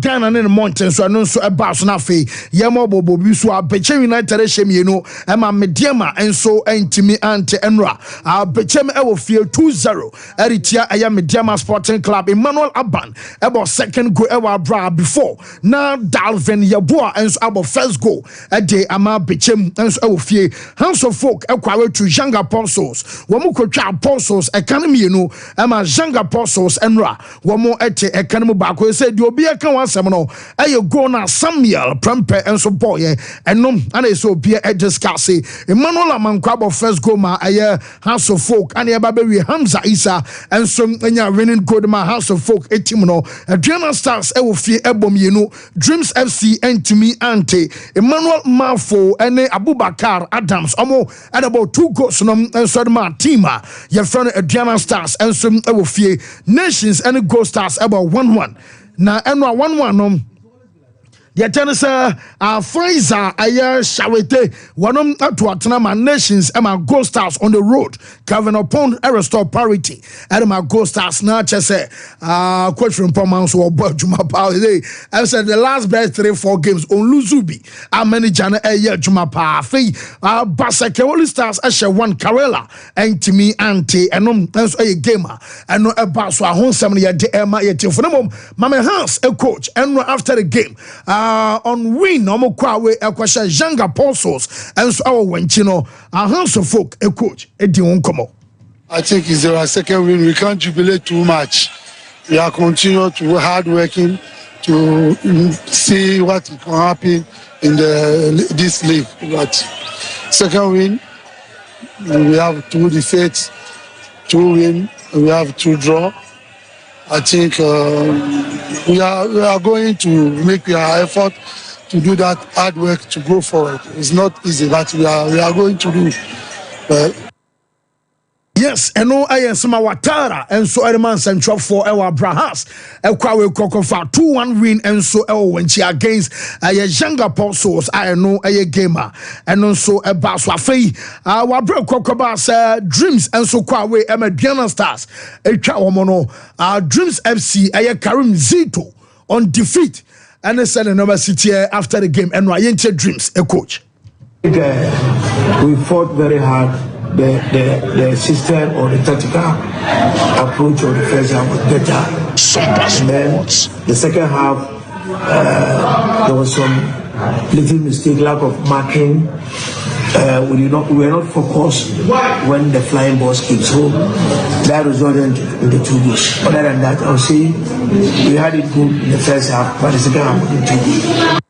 Ghana in the mountains so no so about so na fe yemo bobo bi so Abeche United ehye no ma mediama enso entimi ante enra Abeche ewo fie 2-0 eritia aya mediama Sporting Club Emmanuel Aban about second goal ewa bra before na Dalvin Yeboah enso about first goal ade ama Abeche enso ewo fie Hands of Folk ekwawe to Young Apostles womo kwatwa Apostles economy no ama Young Apostles enra womo ete economy baako say di obi eka wansem no eye go na Samuel Prempe enso boy enom ana so obi e discuss Emmanuel Amankwa about first goal ma aye House of Folk and eba be Hamza Isa enso enya winning goal ma House of Folk team no Adriana Stars e wo fie ebom yenu Dreams FC entimi ante Emmanuel Mafo ene Abubakar Adams omo at about 2 goals no enso ma team ye friend Adriana Stars enso e wo fie Nations and Gold Stars about 1-1 na enwa 1-1 no the tennis Fraser aya Shawete wanom to Atenama Nations and my Gold Stars on the road Kevin upon restore parity and my Gold Stars na chese coach from Pomans or Juma Power I said the last best 3-4 games on Luzubi our manager Juma Pa Fe Basake Holy Stars Asha 1 Karela and Timmy Ante and a gamer and no about so home 7 year Emma yet for them Mama Hans a coach and after the game on win no kwawe ekwasha Young Apostles and so our wenchino a House of Folk a coach edi wonkomo. I think it's our second win. We can't jubilate too much. We are continue to hard working to see what can happen in this league. But second win, we have 2 defeats, 2 win, we have 2 draw. I think we are going to make our effort to do that hard work to go forward. It's not easy, but we are going to do. Yes, and no I am Watara and so Edman Central for our Brahas. Ekwawe Kokofa 2-1 win and so when she against a Young Apostles I know a gamer and also a Baswafe our bro Kokobas Dreams and so Kwawe Emma Stars a Chawomono Dreams FC a Karim Zito on defeat and they said another city after the game and Ryan Dreams a coach. We fought very hard. The system or the tactical approach of the first half was better. And then the second half, there was some little mistake, lack of marking. We were not focused when the flying balls came. So that resulted in the 2 goals. Other than that, I'll say we had it good in the first half, but the second half wasn't too good.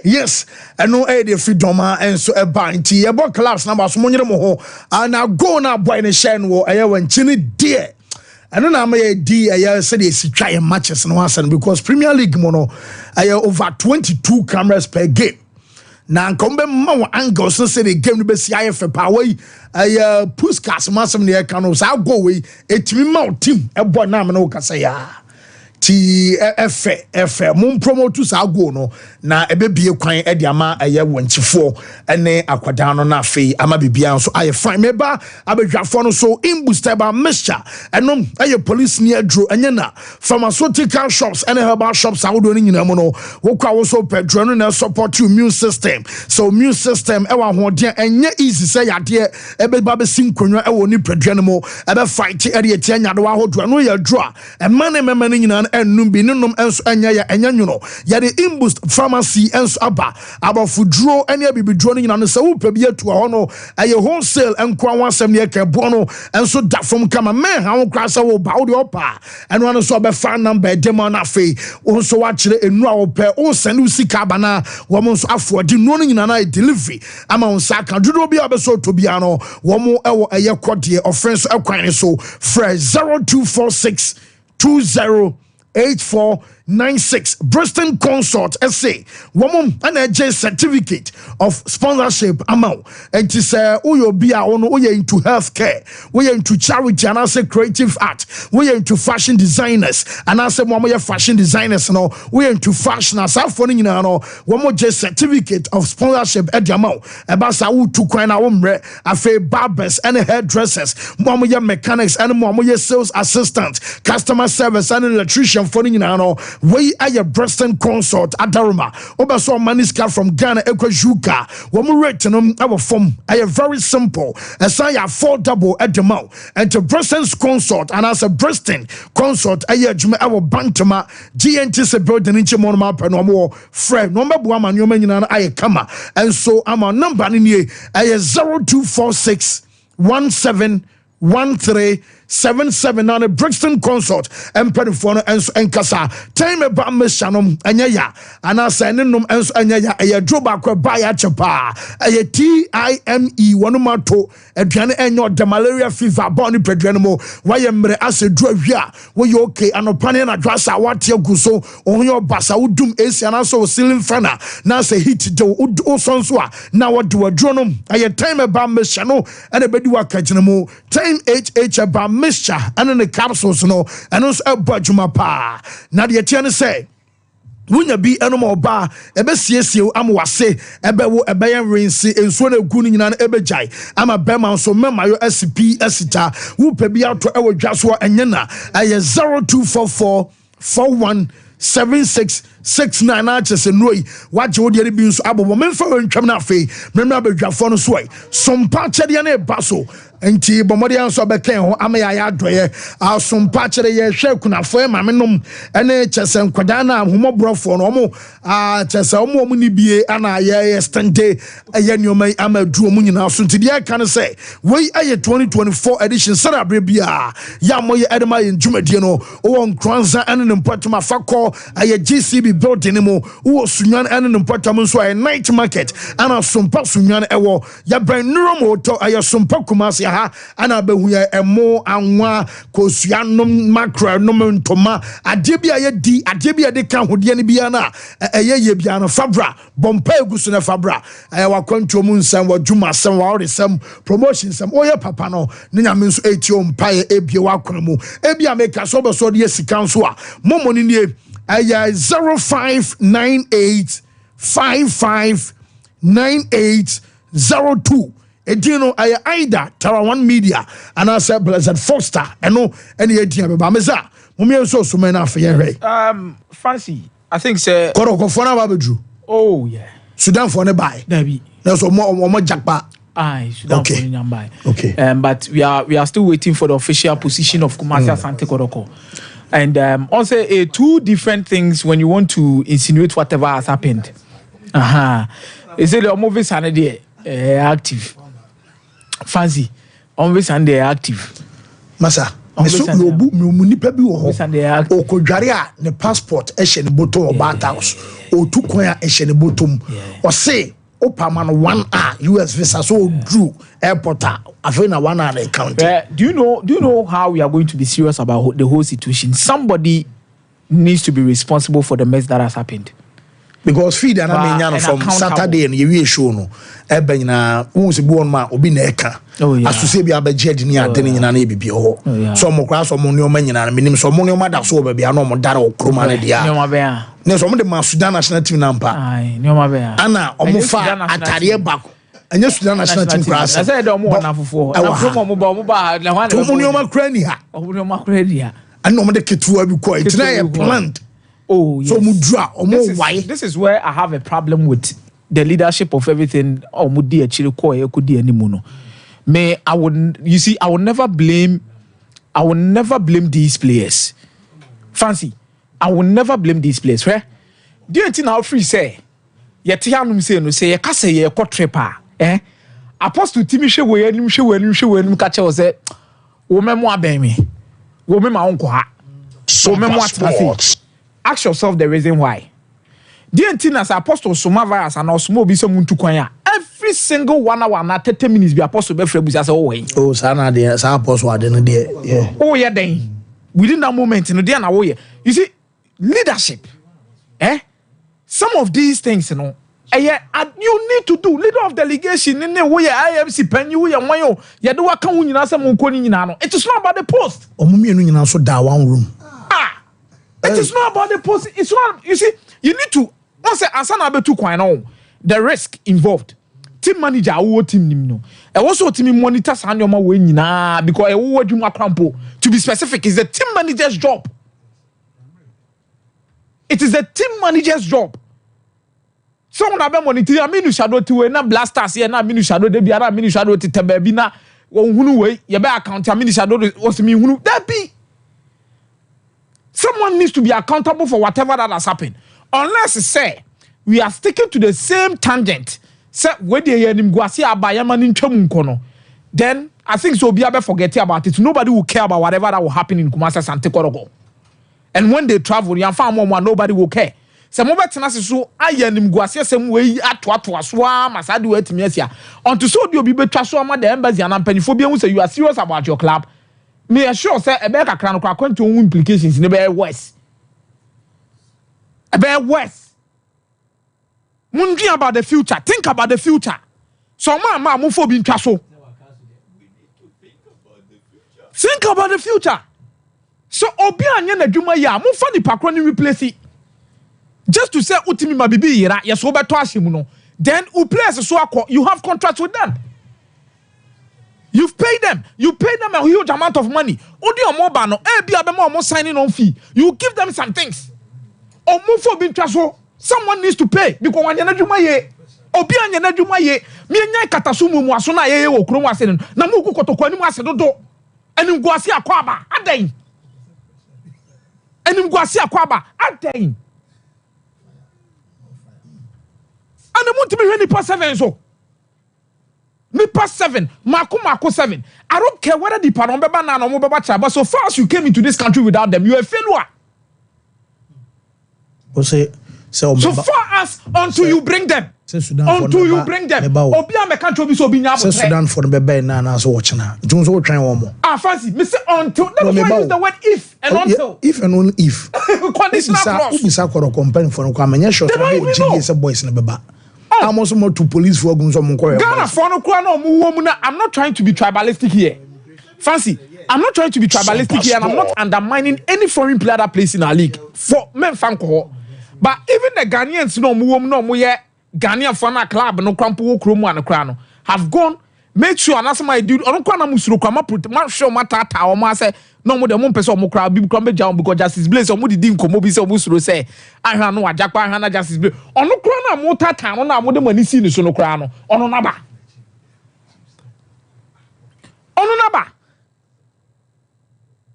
Yes, and no aid if doma and so a binty about class number so money mo and now go now boy in shen wo I went chini dear. I don't know may D I said it's try matches no answer because Premier League mono I over 22 cameras per game. Now come more angles so say the game to be CIF power I Puskas massam near canos I'll go away a team team a boy na no kasaya. Ti efe mum promote sa go no na ebebie kwan e dia ma aye wonchifo ene akwada no na afei ama bibia so aye fine meba abedwafo no so in booster ba mixture enom aye police near dro enye na pharmaceutical shops ene herbal shops awodo ni nyina mo no wokwa wo so pedro no na support your immune system so immune system e wa hoden enye easy say yade ebeba be sinkonwa e wo ni pedro no mo ebe fight e de tie nyade wa hodo no ye dro e mane mema ni nyina enum bi nenum enso anya ya enya nwuno ya de imboost pharmacy enso aba abafudro ene abibidro no nyina no se wo pabi atu ho no aye wholesale enko awasem ne ka bo no enso da from kama men ha wo krasa wo ba wo de opa eno no so be fan number demo na fe wo so wa kire enu a wo pe wo send usika bana wo mo so afodi no no nyina na delivery ama wo saka dodo bi abeso to bia no wo mo ewo aye kode offense ekwan ne so fresh 0246 208496 Bristol Consort SA woman and a J certificate of sponsorship amount and to say uyo bia ono uye into healthcare we into charity and I say creative art we into fashion designers and I say mama fashion designers no we into fashion as afoni nyina no woman J certificate of sponsorship at the amount about sa wo tu kwan na wo mre afa barbers and hairdressers mama mechanics and mama sales assistants customer service and electrician for nyina no we are your Bristol Consort Adaruma obaso maniska from Ghana ekwajuka wo mu rate no our form are very simple assign ya affordable at the mouth and to Bristol Consort and as a Bristol Consort aye adwuma our bantama GNT se building in Chimonoma pano friend no mebo ama nyoma nyina aye kama and so ama number ni aye 0246 171377 on a Brixton Consort and Periphone and Enkasa. Time about Miss Shannon and ya and I say num and ya a drawback by a chapa a TIME one mato a piano and your the malaria fever bonny predrenamo why am as a draw ya were you okay and opinion address what your guso on your bassa would doom AC and also ceiling fana now say hit do sonswa now what do a dronum a time about Miss Shannon and a bedua catchinamo time HH about mixture and in the capsules no and also a budget pa now the attorney say wunya bi enomo ba ebe siesie amwase ebe wo ebe yan rinsi enso na gu ni nyina ebe jai ama bema so mema yo SP esita wo pe bi ato ewo dwaso enye na aye 0244 417669 na chese noi waje wo de bi nso abobo memfa wantwam na afei memra abadwafo no so ai sompa chede na ebaso enti bomode anso beken ho amaya ya doye asompa kire ye hwe kunafo ma menom ene chese nkwada na homobrofo no mo chese omo ni bie ana ye stande ye nyoma amadu mu nyina so ntidi e kan say we aye 2024 edition sara brebia ya moye edema ye dwumadie no o nkranza ene mpotuma fakọ aye GCB building mo wo sunyan ene mpotama so aye night market ana sompa sunyan ewo ya brand nuromo to aye sompa kumasi ha ana behu ya emo anwa kosuanom makra nom ntoma ade bia ye di ade bia de kan hode ne bia na ye bia no fabra bompa egusu na fabra wakwanto mu nsam wadwuma sam wa oresam promotion sam oye papa no ne nyame nso etio mpae ebie wakona mu ebia make so be so de sika nso a momoni nie 0598 559802 Edino ay Aida Tara One Media and I said Blessed Foster eno any edin beba meza mumie so so mena afa ye fancy I think say Koroko fona ba bedru oh yeah Sudan for ne buy Dabi na so mo jakpa Sudan for ne buy okay but we are still waiting for the official position of Kumasi Asante Koroko and also two different things when you want to insinuate whatever has happened is it the movie Sunday active Fancy, always and they active. Massa, so no bu nipa bi wo ho o kodware a ne passport e hye ne bottom o bat house o tu kwan a e hye ne bottom o say o pama no 1 hour US visa so drew airport afena 1 hour account. Do you know how we are going to be serious about the whole situation? Somebody needs to be responsible for the mess that has happened. Because feed and I from Saturday and you show no ebe na won't be one man obi na eka as to say be abeged ni adeni nyina na ebibi ho so mo kra so mo ne o manyina na minim so mo ne o mada so be bia na mo dare o kroma na dia ne so mo de ma Sudan national team na mpa ne o ma be ana o mo fa atare bako anya Sudan national team class I said o mo na fofo na promo mo ba na to mo ne o ma kra ni ha o mo ma kra ni ha ana o mo de ketua bi ko it na planned. Oh, yes. So this is where I have a problem with the leadership of everything. Oh, mudi achiri ko e kudi animuno. I will never blame these players. Fancy, I will never blame these players. Right? Do you think now free say? Yeti hanum say no say ka say ye ko trepa. Apostle Timishe we anim ka che o say wo memo aben me. Wo me ma onko ha. So memo atase. Ask yourself the reason why. The as Apostle Soma virus and Osmo be some to kwanya. Every single 1 hour na 30 minutes be Apostle be free say oh sana there sa Apostle ade there yeah. Oh yeah then. Within that moment no there na oh yeah. You see leadership. Some of these things you know you need to do leader of delegation in the way IMC pen you ya wan yo ye de waka hu nyina say monko ni nyina no. It is not about the post. Omumienu nyina so da one room. It is not about the post. It's not. You see, you need to. Once answer be too quiet now. The risk involved. Team manager, who team nim no. And also team monitor sanyoma we nyina because who adwuma krampo. To be specific, is the team manager's job. It is the team manager's job. Someone abe monitor. I mean, you shadow to na blasters here. Na mean shadow de biara. Mean shadow to tebebi na. Hunu we. You be account. I mean shadow was me hunu. That be. Someone needs to be accountable for whatever that has happened. Unless say we are sticking to the same tangent. Say where the guasi abayama ntwam nkono. Then I think so be able forget about it. Nobody will care about whatever that will happen in Kumasi Sante Korogo. And when they travel, nobody will care. Some over tenase so ayenim guasi sem we ato so masadi we timiasia. Unto so do be betwa so ama the embassy and ampanifo bi hu say you are serious about your club. Me assure say ebe kakra no kwa to implications in be worse. Ebe worse. Mundi about the future. Think about the future. So ma mo fo bi ntwa so. Think about the future. So obi anya na dwuma ya mo fa ni pakro ni replace. Just to say utimi ma bibi yira yes wo beto asemu no. Then who place so akọ you have contracts with them. You've paid them. You pay them a huge amount of money. Odi omoba no e bia be mo signing on fee. You give them some things. Omofo bi ntwaso. Someone needs to pay because when you adwuma ye obi anya na adwuma ye me nya kataso mu aso na ye wo krom ase no na mu kokotoko ani mu ase dodo. Anim guase akwaba adan. Anim guase akwaba adan. Anu mutimi hwe ni pa 7 so. Me past 7, Mako 7. I don't care whether the pardon beba na no mo beba cha, but so far as you came into this country without them, you are a failure. So far as until you bring them. Until you bring them. Obi am country be so be nya abo. Sudan for the beba na so watch na. Jun so try one more. Fancy, me say until. That's why I use the word if and until. If and only if. Conditional clause. Ubisa koro company for no kwa menya short na say boys na beba. I'm also more to police for Ghana for no I'm not trying to be tribalistic here. Fancy, I'm not trying to be tribalistic here, and I'm not undermining any foreign player that plays in our league. For men fan ko. But even the Ghanaians no Ghanaian fan club no krampo kromo an kra no have gone make sure na some dude on kwa na musuro kwa ma show matata o ma say no mo de mo pese o mo kra bi kra be jam because Justice Blaze o mo didi nkomo bi say o musuro say ahwa no ajakpa ahwa na Justice Blaze ono kra na mo tata no na mo de mani si ni so no kra no ono na ba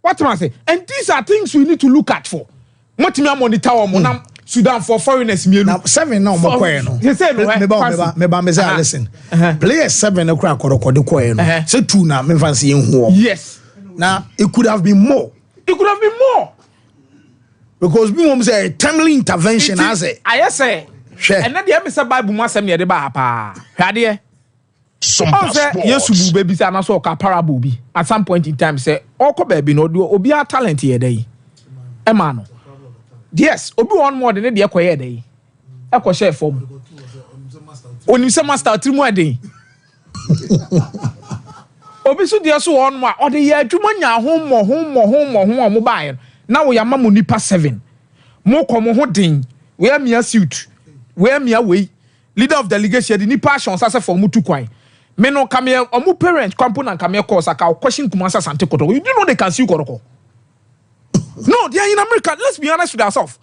what am I say? And these are things we need to look at for what me monitor o mo na Sudan for foreigners mienu. Now 7 now mo koye no. He say me listen. Player 7 no kra koroko de koye no. Say 2 na me fancy hu. Yes. Now it could have been more. It could have been more. Because we want to say timely intervention as a. I say. And then the episode Bible must send me the Bahapa. Hadie. Sompa Sports. Yes, baby, and also a parable be. At some point in time, say, Oko baby, no do obi a talent here day. Emano. Yes, obi one more than the acquire day. Echo share form. When you say master 3 more day. Obi so dia so one more. Or the year Jumanya home mobile. Now we are mamu nipa 7. Mo komo ho din. Wear me a suit. Wear me away. Leader of delegation the nipa shon sase for mutu kwan. Me no come here omu parent component come here cause aka question kumasa sante koto. You know they can sue koroko. No, they are in America. Let's be honest with ourselves.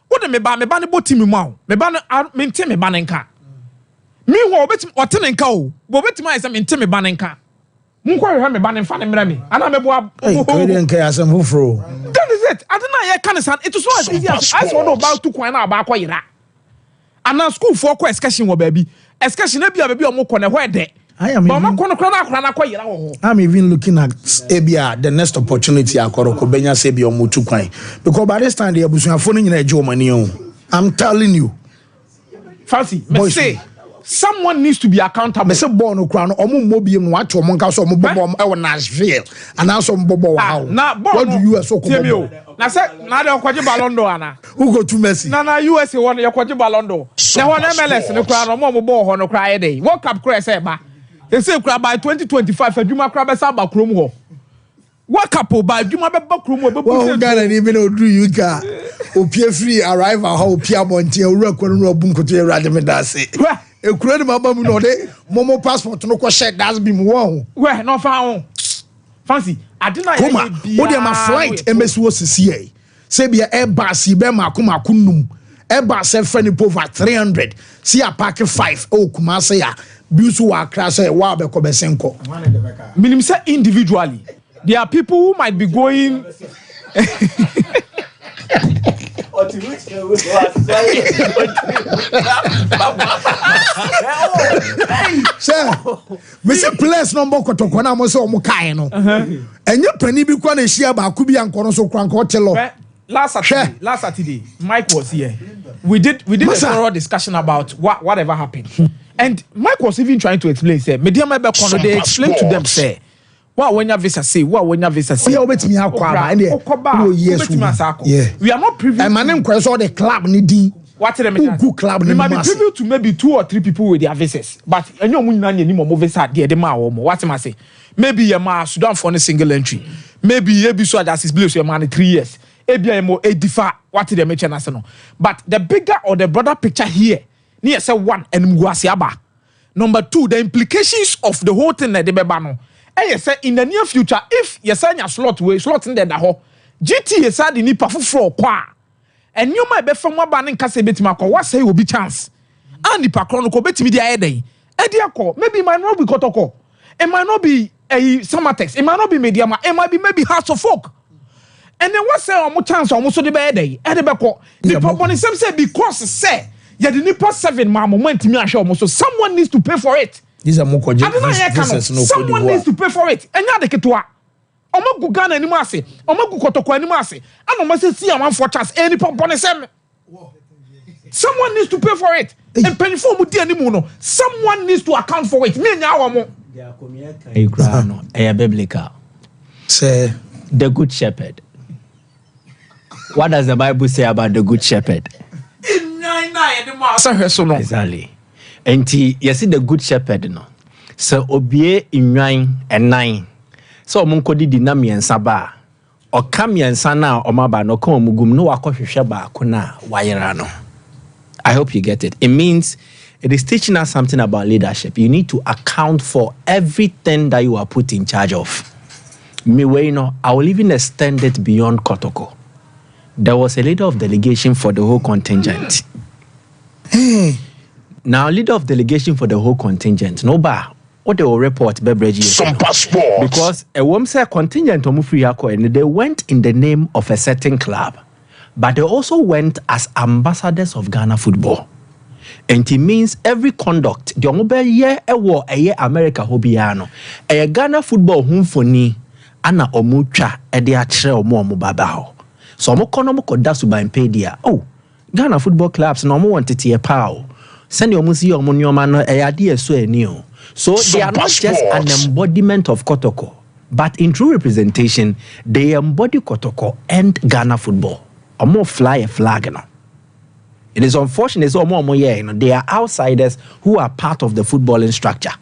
What the me ba ne bo team mu me ba me ntem me ba ne nka. Me ho obetim otene nka o. Bo obetim ayese me ntem me ba ne nka. Munko hwe me ba ne mfa ne mra me. Ana me bo that is it. I don't know you can stand. It was so easy as I saw about 2 kwan na ba akoyira. Ana school for ko excursion wo baby. Excursion na bia baby o mo kone where de. I'm even looking at Abia the next opportunity akoro ko benya se bia o mo 2 kwan. Because by this time the abusuafo no nyina eje o mani o. I'm telling you. Fancy, me say someone needs to be accountable. Me say born no kra no omo mobie mu wato omo nka so omo bobo e wo Nashville and also bobo wa. What do you so ko? Na say na de okwaje Ballon d'Or ana. Who go to Messi? Na USA won ye kwaje Ballon d'Or. Na won MLS ne kra no mo bo ho no kra ye dey. World Cup kra say ba. They say kra by 2025 adwuma kra be sa ba krom ho. World Cup by adwuma be ba krom ho be put say Ghana ni me no do you ka. Opie free arrival how opie abonte owura kwanu no obum koto erade me da say. Ekura ni mama mu no de momo passport no ko share that's be mu won. We no fa won. Fancy adina ye bia. O de ma flight embassy wo sisi say bia airbus be ma kunum. Airbus e friend over 300. See a pack 5 o kuma say ya. Biusu wa kra say wa be ko be senko. Minim say individually there are people who might be going Sir, we say place number kotoko na mo say o mo kai no. Enye pani bi kwa na hia ba ku bi anko no so kran ko telo. Last Saturday, Mike was here. We did a thorough discussion about whatever happened. And Mike was even trying to explain, say, Media Mebe Kono, they explained to them, say, what when your visa say, what when your visa say. We are not privy. And my name all the club needy. What the club? We might be privy to maybe 2 or 3 people with their visas. But I know we need more visa there, the ma or more. What am I say? Maybe a ma Sudan for a single entry. Maybe so that's his beliefs your man 3 years. ABMO edifa what they mention national. But the bigger or the broader picture here, near say 1 and Mwasiaba. Number 2, the implications of the whole thing that they bebano. And you say in the near future, if you sign your slot in there, GT is sad in Nipa for qua. And you might be from one banning Casabit what say will be chance. And the Pacronico bet me the day. Ediaco, maybe it might not be Kotoko. It might not be a Summertex. It might not be Mediama. It might be maybe House of Folk. And then what say on chance almost the bad day? Edebeko. The problem say because say you the Nipa 7 moment to me and show almost someone needs to pay for it. These are more someone needs to pay for it. And now the Ketua. Omo go Ghana anymore say. Omo go Kotoko anymore say. And omo say see a man for chance any problem say. Someone needs to pay for it. And penny for mu di no. Someone needs to account for it. Me nya omo. Biblical. Say the good shepherd. What does the Bible say about the good shepherd? Exactly. And you see the good shepherd no. So obie inwan and so omunkodi dinami and saba. Or come and sana or maba no come mugum no akoshwe ba kuna wayera no. I hope you get it. It means it is teaching us something about leadership. You need to account for everything that you are put in charge of. Me way no, I will even extend it beyond Kotoko. There was a leader of delegation for the whole contingent. Now, leader of delegation for the whole contingent, no bar. What they will report, Sompa Sports. Because a woman said contingent and they went in the name of a certain club, but they also went as ambassadors of Ghana football. And it means every conduct, the mobile year a war a year America hobiano, a Ghana football home for ni. ana omutwa ede akire omo baba ho so omo kono mo koda suban pedia oh Ghana football clubs no omo want tie pa o send omo si omo nyoma no eyade eso ani o so they are not just an embodiment of Kotoko but in true representation they embody Kotoko and Ghana football omo fly a flag no. It is unfortunate so omo here you know they are outsiders who are part of the footballing structure.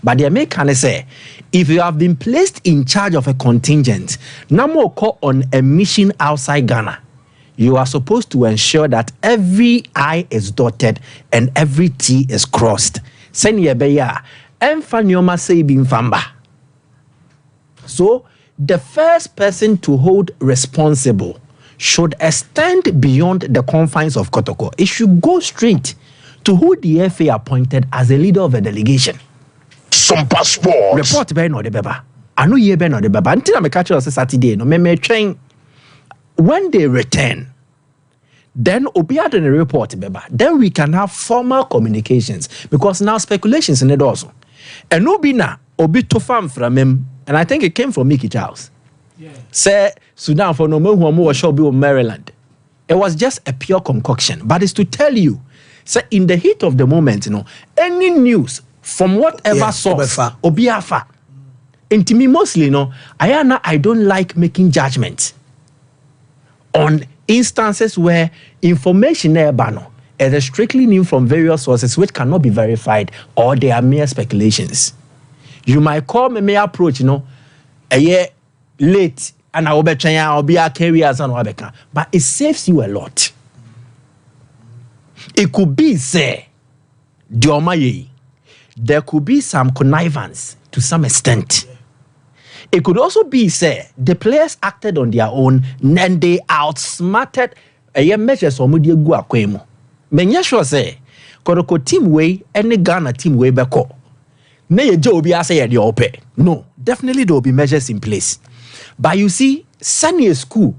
But they may kind of say, if you have been placed in charge of a contingent, now more call on a mission outside Ghana, you are supposed to ensure that every I is dotted and every T is crossed. Senior Beya, Enfanyoma say bin famba. So the first person to hold responsible should extend beyond the confines of Kotoko. It should go straight to who the FA appointed as a leader of a delegation. Sompa Sports. Report be no de beba. Anu ye be no de beba. Until I catch us Saturday no me train. When they return, then obia the report beba. Then we can have formal communications because now speculations in it also. And obi na obi to farm from him, and I think it came from Mickey Charles. Yeah. Say Sudan for no more shall be Maryland. It was just a pure concoction, but it's to tell you, say in the heat of the moment, you know, any news from whatever source, obiafa. And to me, mostly, I don't like making judgments on instances where information is strictly new from various sources which cannot be verified or they are mere speculations. You might call me approach, a year late, and I will be a carrier, but it saves you a lot. It could be, say, Diomaye. There could be some connivance to some extent. It could also be, say, the players acted on their own and they outsmarted a measures or media go akwemo. Menya sure say, Koroko team way, any Ghana team way beko. May Joe be as a ope. No, definitely there will be measures in place. But you see, Sunny school,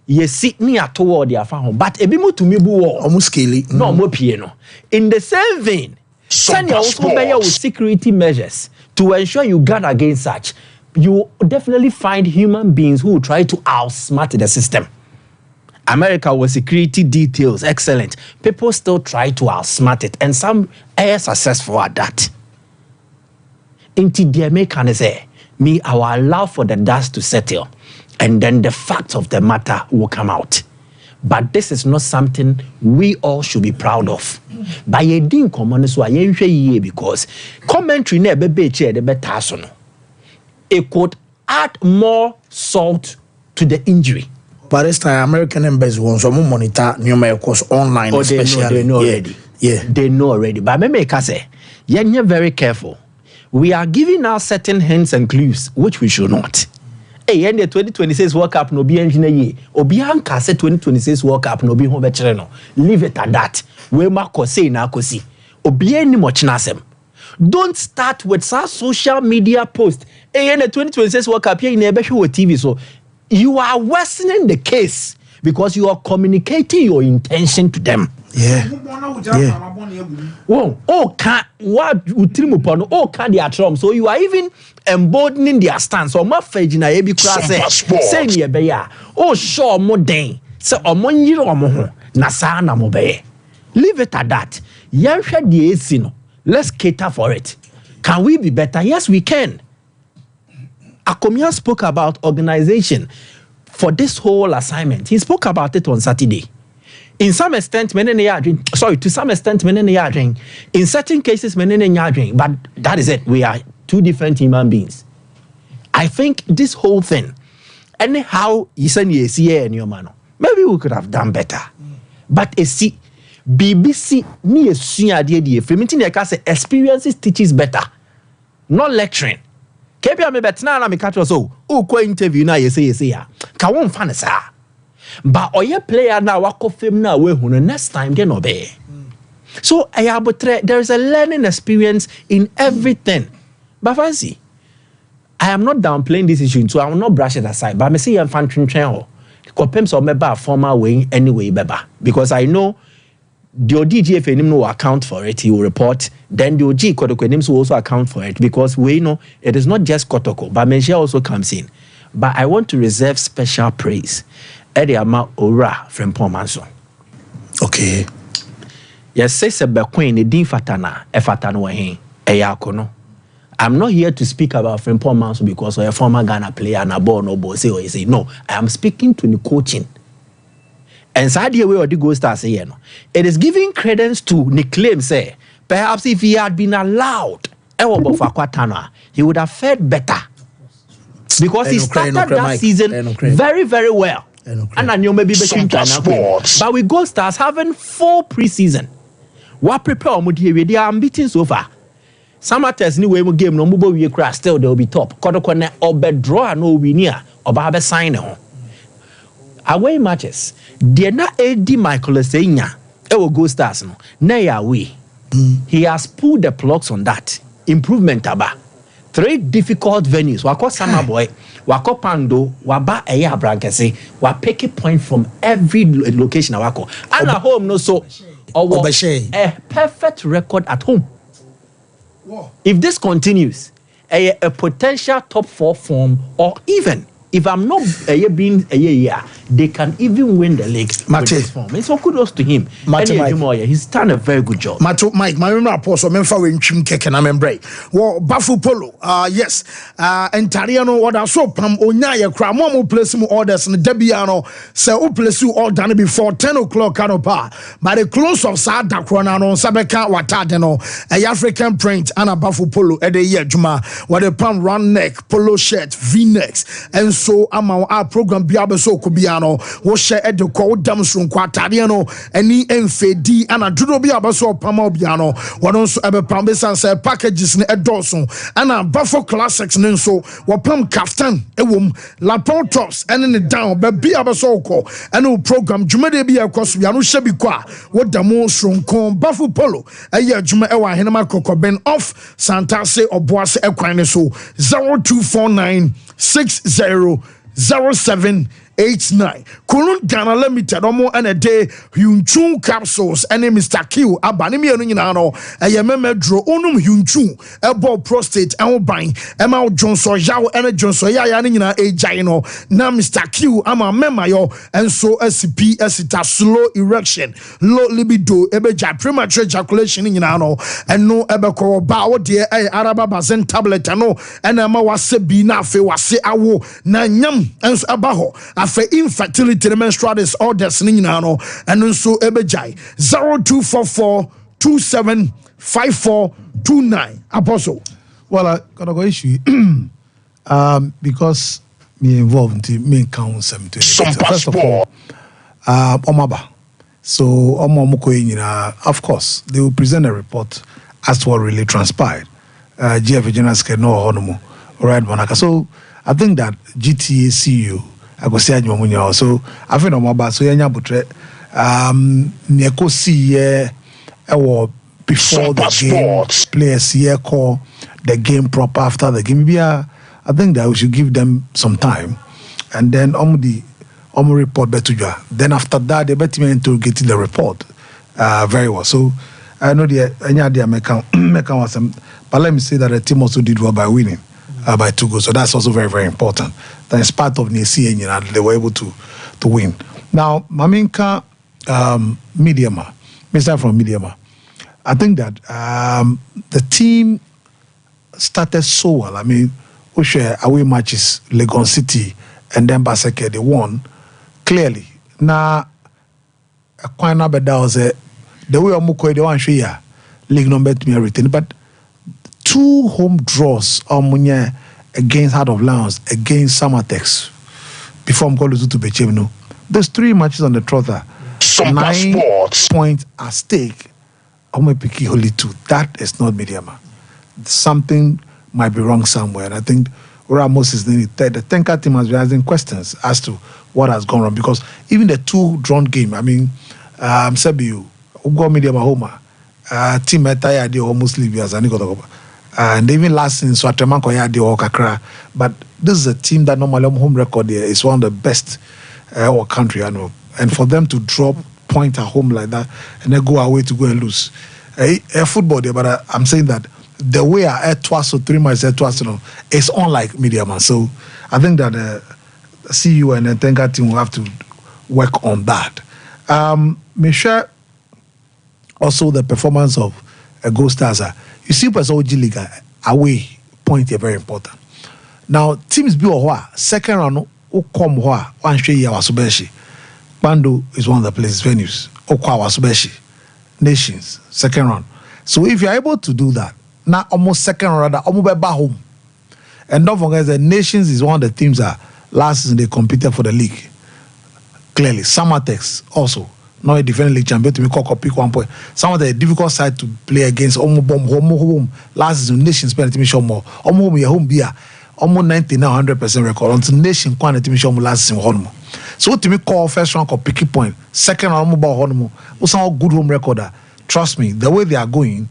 ye sit near toward their farm, but a bimu to me buo almost no more piano. In the same vein, Send also measure with security measures to ensure you guard against such. You definitely find human beings who will try to outsmart the system. America with security details, excellent. People still try to outsmart it, and some are successful at that. Inti DMA can say, me, I will allow for the dust to settle, and then the facts of the matter will come out. But this is not something we all should be proud of. By a din common so because commentary never be chair the better. It could add more salt to the injury. But this time American embassy wants some monitor numericals online. Oh, they know already. Yeah, they know already. But me say, you're very careful. We are giving out certain hints and clues which we should not. Hey, and the 2026 World Cup no be engineer. Obi anka say 2026 World Cup no be ho be kire no. Leave it at that. We mako say na akosi. Obi any much nasem. Don't start with some social media post. Hey, and the 2026 World Cup here in ebe hwe TV so you are worsening the case because you are communicating your intention to them. Yeah. Whoa, can what utrimupano can their traum. So you are even emboldening their stance. Or my fage na ebi klase. Say me beya. Oh sure mo den. Say omonyi omo na sa na mo be. Leave it at that. Yanhwe the AC no. Let's cater for it. Can we be better? Yes, we can. Akomia spoke about organization for this whole assignment. He spoke about it on Saturday. In some extent, to some extent, in certain cases, but that is it. We are two different human beings. I think this whole thing, anyhow, maybe we could have done better. But see, BBC, experiences teaches better, not lecturing. KPA me better na me catch us so. Ko interview na say ka won fa ne sa. But oye player na wako fam na we hu no next time they no be. So there is a learning experience in everything. But fancy, I am not downplaying this issue, so I will not brush it aside. But I say I'm fan train ho. Kopem so me ba formal way anyway beba because I know the ODGF will account for it, he will report. Then the OG Kotoko will also account for it because we know it is not just Kotoko, but Menchia also comes in. But I want to reserve special praise. Eddie Ama Ora from Pomanso. Okay. Yes, says a Queen, a din fatana, a fatano wahin, a yakono. I'm not here to speak about Frimpong Manso because I'm a former Ghana player and a born no boss. Say no, I am speaking to the coaching. And so the way or the Gold Stars say, no, it is giving credence to the claim. Say perhaps if he had been allowed, he would have fared better because he started that season very, very well. And I know maybe but with Gold Stars having 4 preseason, what prepare they are unbeaten so far. Some test ni we game no mubo we crash still they will be top. Kodokone obe draw no we near oba be sign ho. Away matches. They na AD Michael Senya e will Go Stars no. Na ya we. He has pulled the plugs on that. Improvement aba. 3 difficult venues. Wako Sama Boy, Wako Pando, Waba Eya Brankese, wa pick a point from every location wako. And at home no so a perfect record at home. If this continues, a potential top 4 form, or even if I'm not being a year, they can even win the league with this form. It's so kudos to him. He's done a very good job. Mike, my report so memfa we ntwim keke na membre. Wo Bafu Polo, yes. Entariano order so pam onya ye kra mo place mu orders no dabia no say o place you all done before 10 o'clock anopa. By the close of Sada Krona no sabeka watade no a African print and a Bafu Polo e de ye adwuma what the pam round neck polo shirt V-necks and so our program biabe so kubiano wo share at the call damsroom kwatariano any mfd and a judo biabe so pama biano what also ebe pambesa say packages ne edoso and a Buffalo Classics nenso wo pam kaftan ewom lapel tops and in the down be biabe so ko and program jumade bia kwaso biano shebi kwa wo damo sronkon Buffalo Polo eye juma ewa henema kokoben off Santase oboase ekwan ne so 0249600789 Kulun Ghana Limited omo and a day Hyunchun capsules and Mr. Q abanimi enu nyina no eyememe dro onum Hyunchun ebo prostate and ban ema Johnson yawo and Johnson ya nyina ejai no na Mr. Q ama mema yo enso SCP esita slow erection low libido ebeja premature ejaculation nyina no eno ebekọ ba wo de araba bazen tablet no ena ma wase bi na afe wase awo na nyam enso abaho afe infertility menstrual disorders ni nyina no eno so ebejai 0244275429 apostle. Well, I got go issue because me involved in me count 70. First of all, Omaba. So of course they will present a report as to what really transpired. GF Jonas can know honomo right Monaca. So I think that GTA CEO I go say so I think Omaba so yanya butre Neko see before the game players here call the game proper after the game. I think that we should give them some time and then report better. Then after that they better interrogate the report very well. So I know the any idea make was but let me say that the team also did well by winning by 2 goals. So that's also very, very important. That is part of Nisi and they were able to win. Now Maminka Mediama, Mr. from Mediama. I think that the team started so well. I mean, we share away matches, Legon City and then Baseke, they won clearly. Now, quite not bad. That was the way Omuko they want to league number to me everything, but 2 home draws against Heart of Lions, against Samatex before I'm going to Bechemno. There's 3 matches on the trotter. 9 points at stake. I'm picking only 2. That is not Mediama. Something might be wrong somewhere. And I think Ramos is the Tenka team has been asking questions as to what has gone wrong. Because even the 2 drawn game, I mean, Sebiu, Ugo Mediama Homa, team Metaya de almost Libya as and even last season, so Atemanko Yadi or Kakra. But this is a team that normally home record here is one of the best our country, I know. And for them to drop point at home like that and then go away to go and lose. Football there, but I'm saying that the way I had twice or 3 months, it's unlike Media Man. So I think that CU and the Tenga team will have to work on that. Michelle, also the performance of Gold Stars. You see, as OG League away point here very important. Now teams be second round who come one share year was Bando is one of the places venues. Okwa was Nations second round. So if you're able to do that, now almost second round, almost back home. And don't forget that Nations is one of the teams that last season they competed for the league. Clearly, Samatex also not a defending league champion to pick 1 point. Some of the difficult side to play against home. Last season Nations spent team show more. Home beer. Almost 99-100% record until Nation quantity show last season home. So to me call first round called picky point, second round about home. Also a good home recorder. Trust me, the way they are going,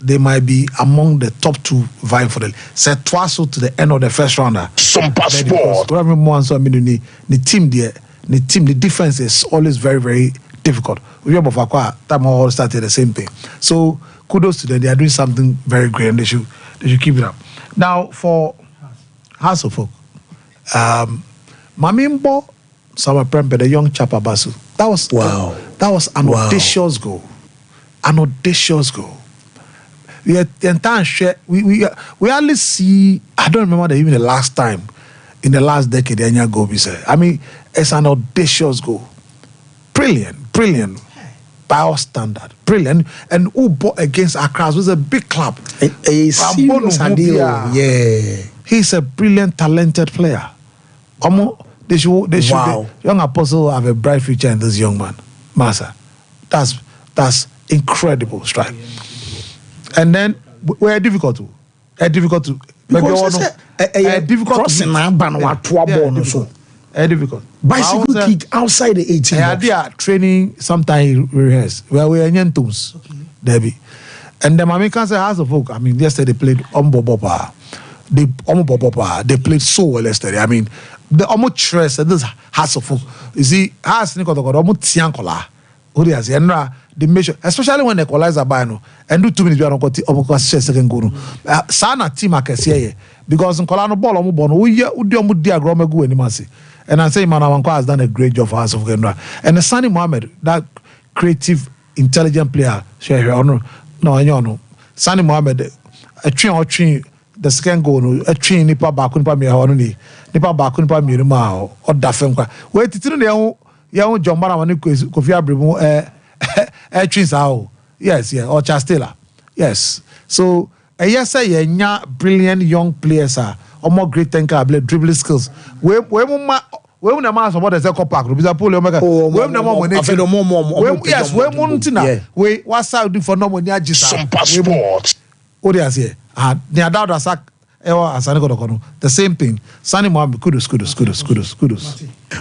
they might be among the top 2 vying for the set twice to the end of the first rounder. Sompa Sport. Every month, so I mean the team there, the defense is always very, very difficult. We have time all started the same thing. So kudos to them. They are doing something very great and they should keep it up. Now for House of Folk, Mamimbo Sama Prempe, the young chap Abasu. That was an audacious goal. An audacious goal. We hardly see. I don't remember even the last time in the last decade any goal we said. I mean, it's an audacious goal. Brilliant by our standard. Brilliant. And who bought against Accra was a big club. A serious deal. Yeah. He's a brilliant, talented player. They should young Apostle have a bright future in this young man. Massa. That's incredible strike. And then we're difficult to difficult bicycle kick outside the 18. They are training sometimes rehearse. Well, we are Nyentums, Debbie. And the Mamika House of Folk, I mean, yesterday they played Ombobopa. They played so well yesterday. I mean, the almost stress this House of Folk. You see, House Nico got almost Tiancola. The measure, especially when the equalizer by no and do 2 minutes we are not got second goal. Sana team akese because in Colano ball we do diagram go anymasi. And I say Manawanko has done a great job for us of Gendra. And the Sani Mohammed, that creative, intelligent player, no, Sani Mohammed, a train, the second goal, a train nipa bakunipa mi honey, nipa bakunipa mi ma or dafemka. Wait, it's in the young John Marawan Kofi Abrimu, yes, or Chastela. Yes. So, yes, a brilliant young players are more great thinker, dribbling skills. We na man support the second pack. We what's out do for no money Sompa Sport. Oh, there's here. The same thing. Sani Mohammed, kudos.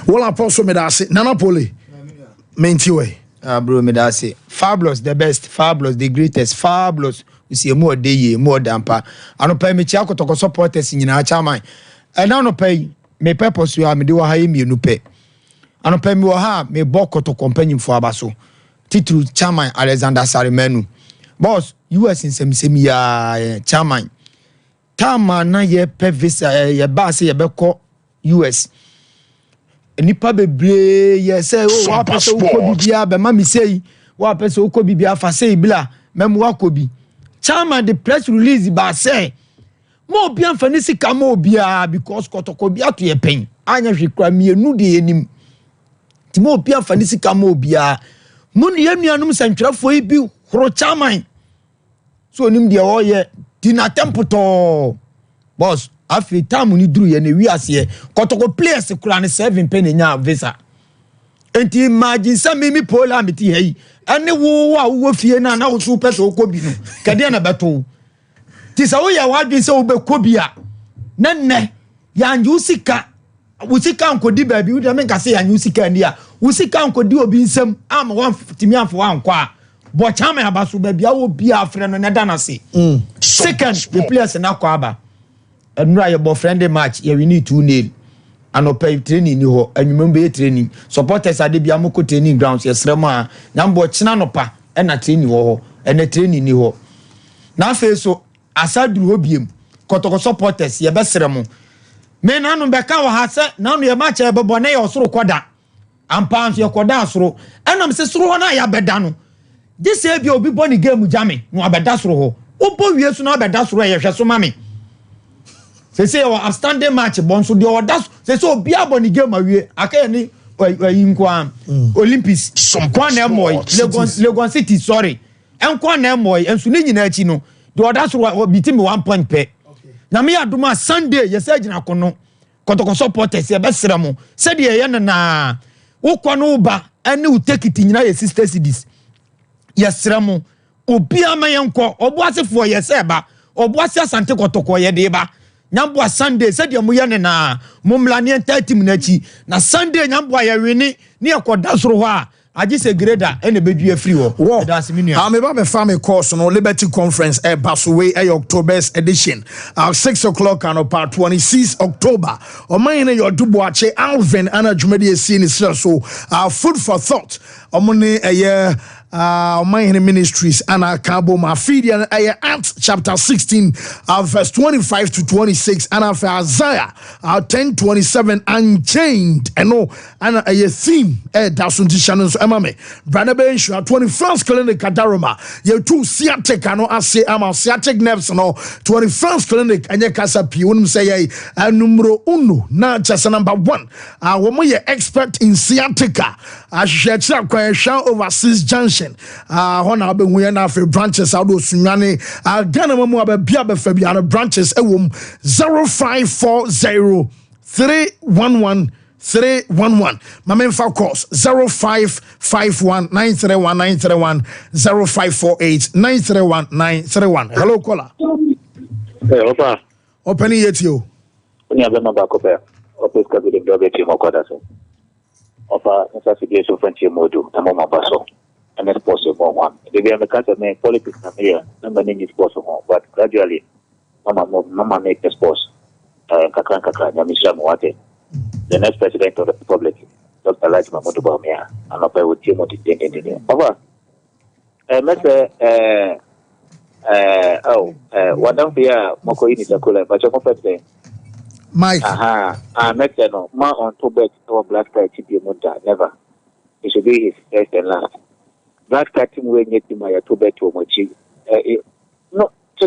Well, Apostle Medasi, Nana Poli, Mentiwe. Bro, Medasi, fabulous, the best, fabulous, the greatest, fabulous. We see more day, more damper. I don't pay me chako to supporters in our chairman. And I don't pay me purpose you are me do a high me no pay. I don't pay me ha me boko to companion for Abaso. Titu chairman Alexander Sarimenu. Boss, US in some ya chairman. Tama na ye pe visa ye basi ye beko US. Nipa bebre ye say oh wa pese uko bibia be ma mi say wa pese uko bibia fa say bla mem wa kobi. Chairman the press release ba say mo obi amfani sika mo obia because kotoko bia to ye pen anya hwekra mienu de enim ti mo obi amfani sika mo obia mo ne yanuanum santwerafo yi bi horo chairman so onim de o ye dina tempoto boss afi time ni duru ye na wi ase kotoko players kura ne 7 pen nya visa enti imagine say me pola meti hei ane wo fie na wo so pese okobi no kade na beto ti sa wo ya wadwen se wo be kobi a nenne ya nyusika wusika ankodi baabi wo de me nka se ya nyusika ni a wusika ankodi obi nsam am wan timi afo anko a bo chama abaso baabi a wo bi afre no na dana se second the players na kwa aba enura ye bo friendly match ye we need 2-0 anopa training ni ho anwumem be training supporters ade bia moko training grounds yesrem a nyambo china nopa na training ho ho ene training ni ho na fe so asadru obiem kotoko supporters ye besere mo me nanu beka wa ha se nanu ye match e bebo na ye osoro koda ampa nso ye koda asoro enam se soro ho na ya beda no this e bi obi boni game jame no abeda soro ho obo wie so na abeda soro ye hwe so mame se o outstanding match bonso de oda se obi aboni game awie akaye ni yinkwa Olympics Sompa na moy Legon City sorry enkwa na moy ensu ni nyina achi no de oda soro bitimi 1 point pe na me aduma Sunday yesa gina kono kotoko supporters ye besere mo se de ye na wokɔ no ba ene utekiti nyina ye sister cities yesere mo obi ama yenkɔ oboasefo yese ba oboase asante kotoko ye de ba nyambo Sunday se de mo ye na momla ne team na chi na Sunday nyambo ya wini ne ekoda soro ho a agi se grader ene bedu afri ho that's me nua me ba me family course no Liberty Conference Basoway October's edition 6 o'clock and part 26 October oman your duboache Alvin ana jumedi esi ni so food for thought omone oman ministries ana kabo ma feed Acts chapter 16 verse 25 to 26 and for Isaiah 10:27 unchained eno ana theme dasunti channel so emame brother ben 21st clinic Kadaroma ye two sciatic ano ase ama sciatic nerves no 21st clinic anye kasa pi wonum say ye numero 1 na just number 1 wo ye expert in sciatica ahwehwe kwahwa overseas junction hona abehu ye na afi branches ado sunwane Ghana mamu abia be fa bia branches ewom 0540 311 311 Mamemfa course 0551931931 0548931931 hello caller opa opening yet you onya be maba ko pe opes ka bi do be ti mo ko da so opa nsa fi so fanti modu na mo maba so and it's possible one they be me can't make politics na here number name is possible but gradually mama make the sports kakran nyamisha mo wate the next president of the republic Dr. Elijah Mahmoud Bawumia and up with Timothy Dende over wadam pia moko ini chakula but choko pete Mike next no ma on to bet or black tie chipi monta never it should be his first and last black tie team we need to my to bet to mochi no so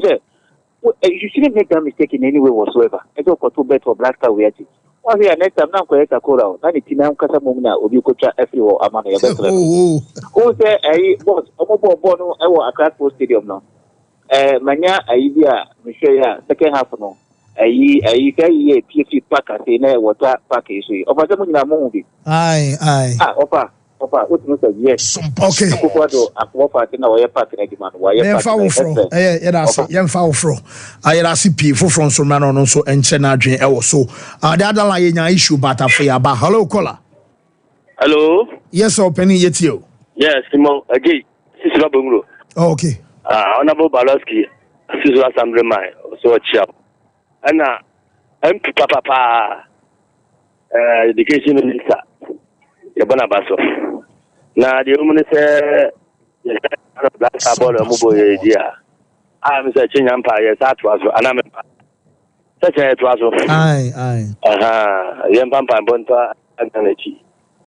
you shouldn't make that mistake in any way whatsoever it's okay to bet for black tie we are one here next time na ko eta kora na ni tina nkasa mum na obi ko twa afri wo amana ya betre o say boss omo no e wo Accra Stadium no manya bia me hwe ya second half no kai PFC park ase na water park isu ofa se munyina mo bi ofa what say yes okay akwado akwofa na wo park na di man wo park yemfa wofro ayera CP fofro so man no so enche na adwen e wo so the other line yenya issue but afia ba hello caller hello yes opening yet you yes Simon again Sisra Bongro okay honorable Baloski Sisra Assemblyman so chiap ana MP papa education minister yabana baso na the woman say black ball mubo dia am say chinyampa yes atwaso aname such a twaso ai yempampa bonta aganachi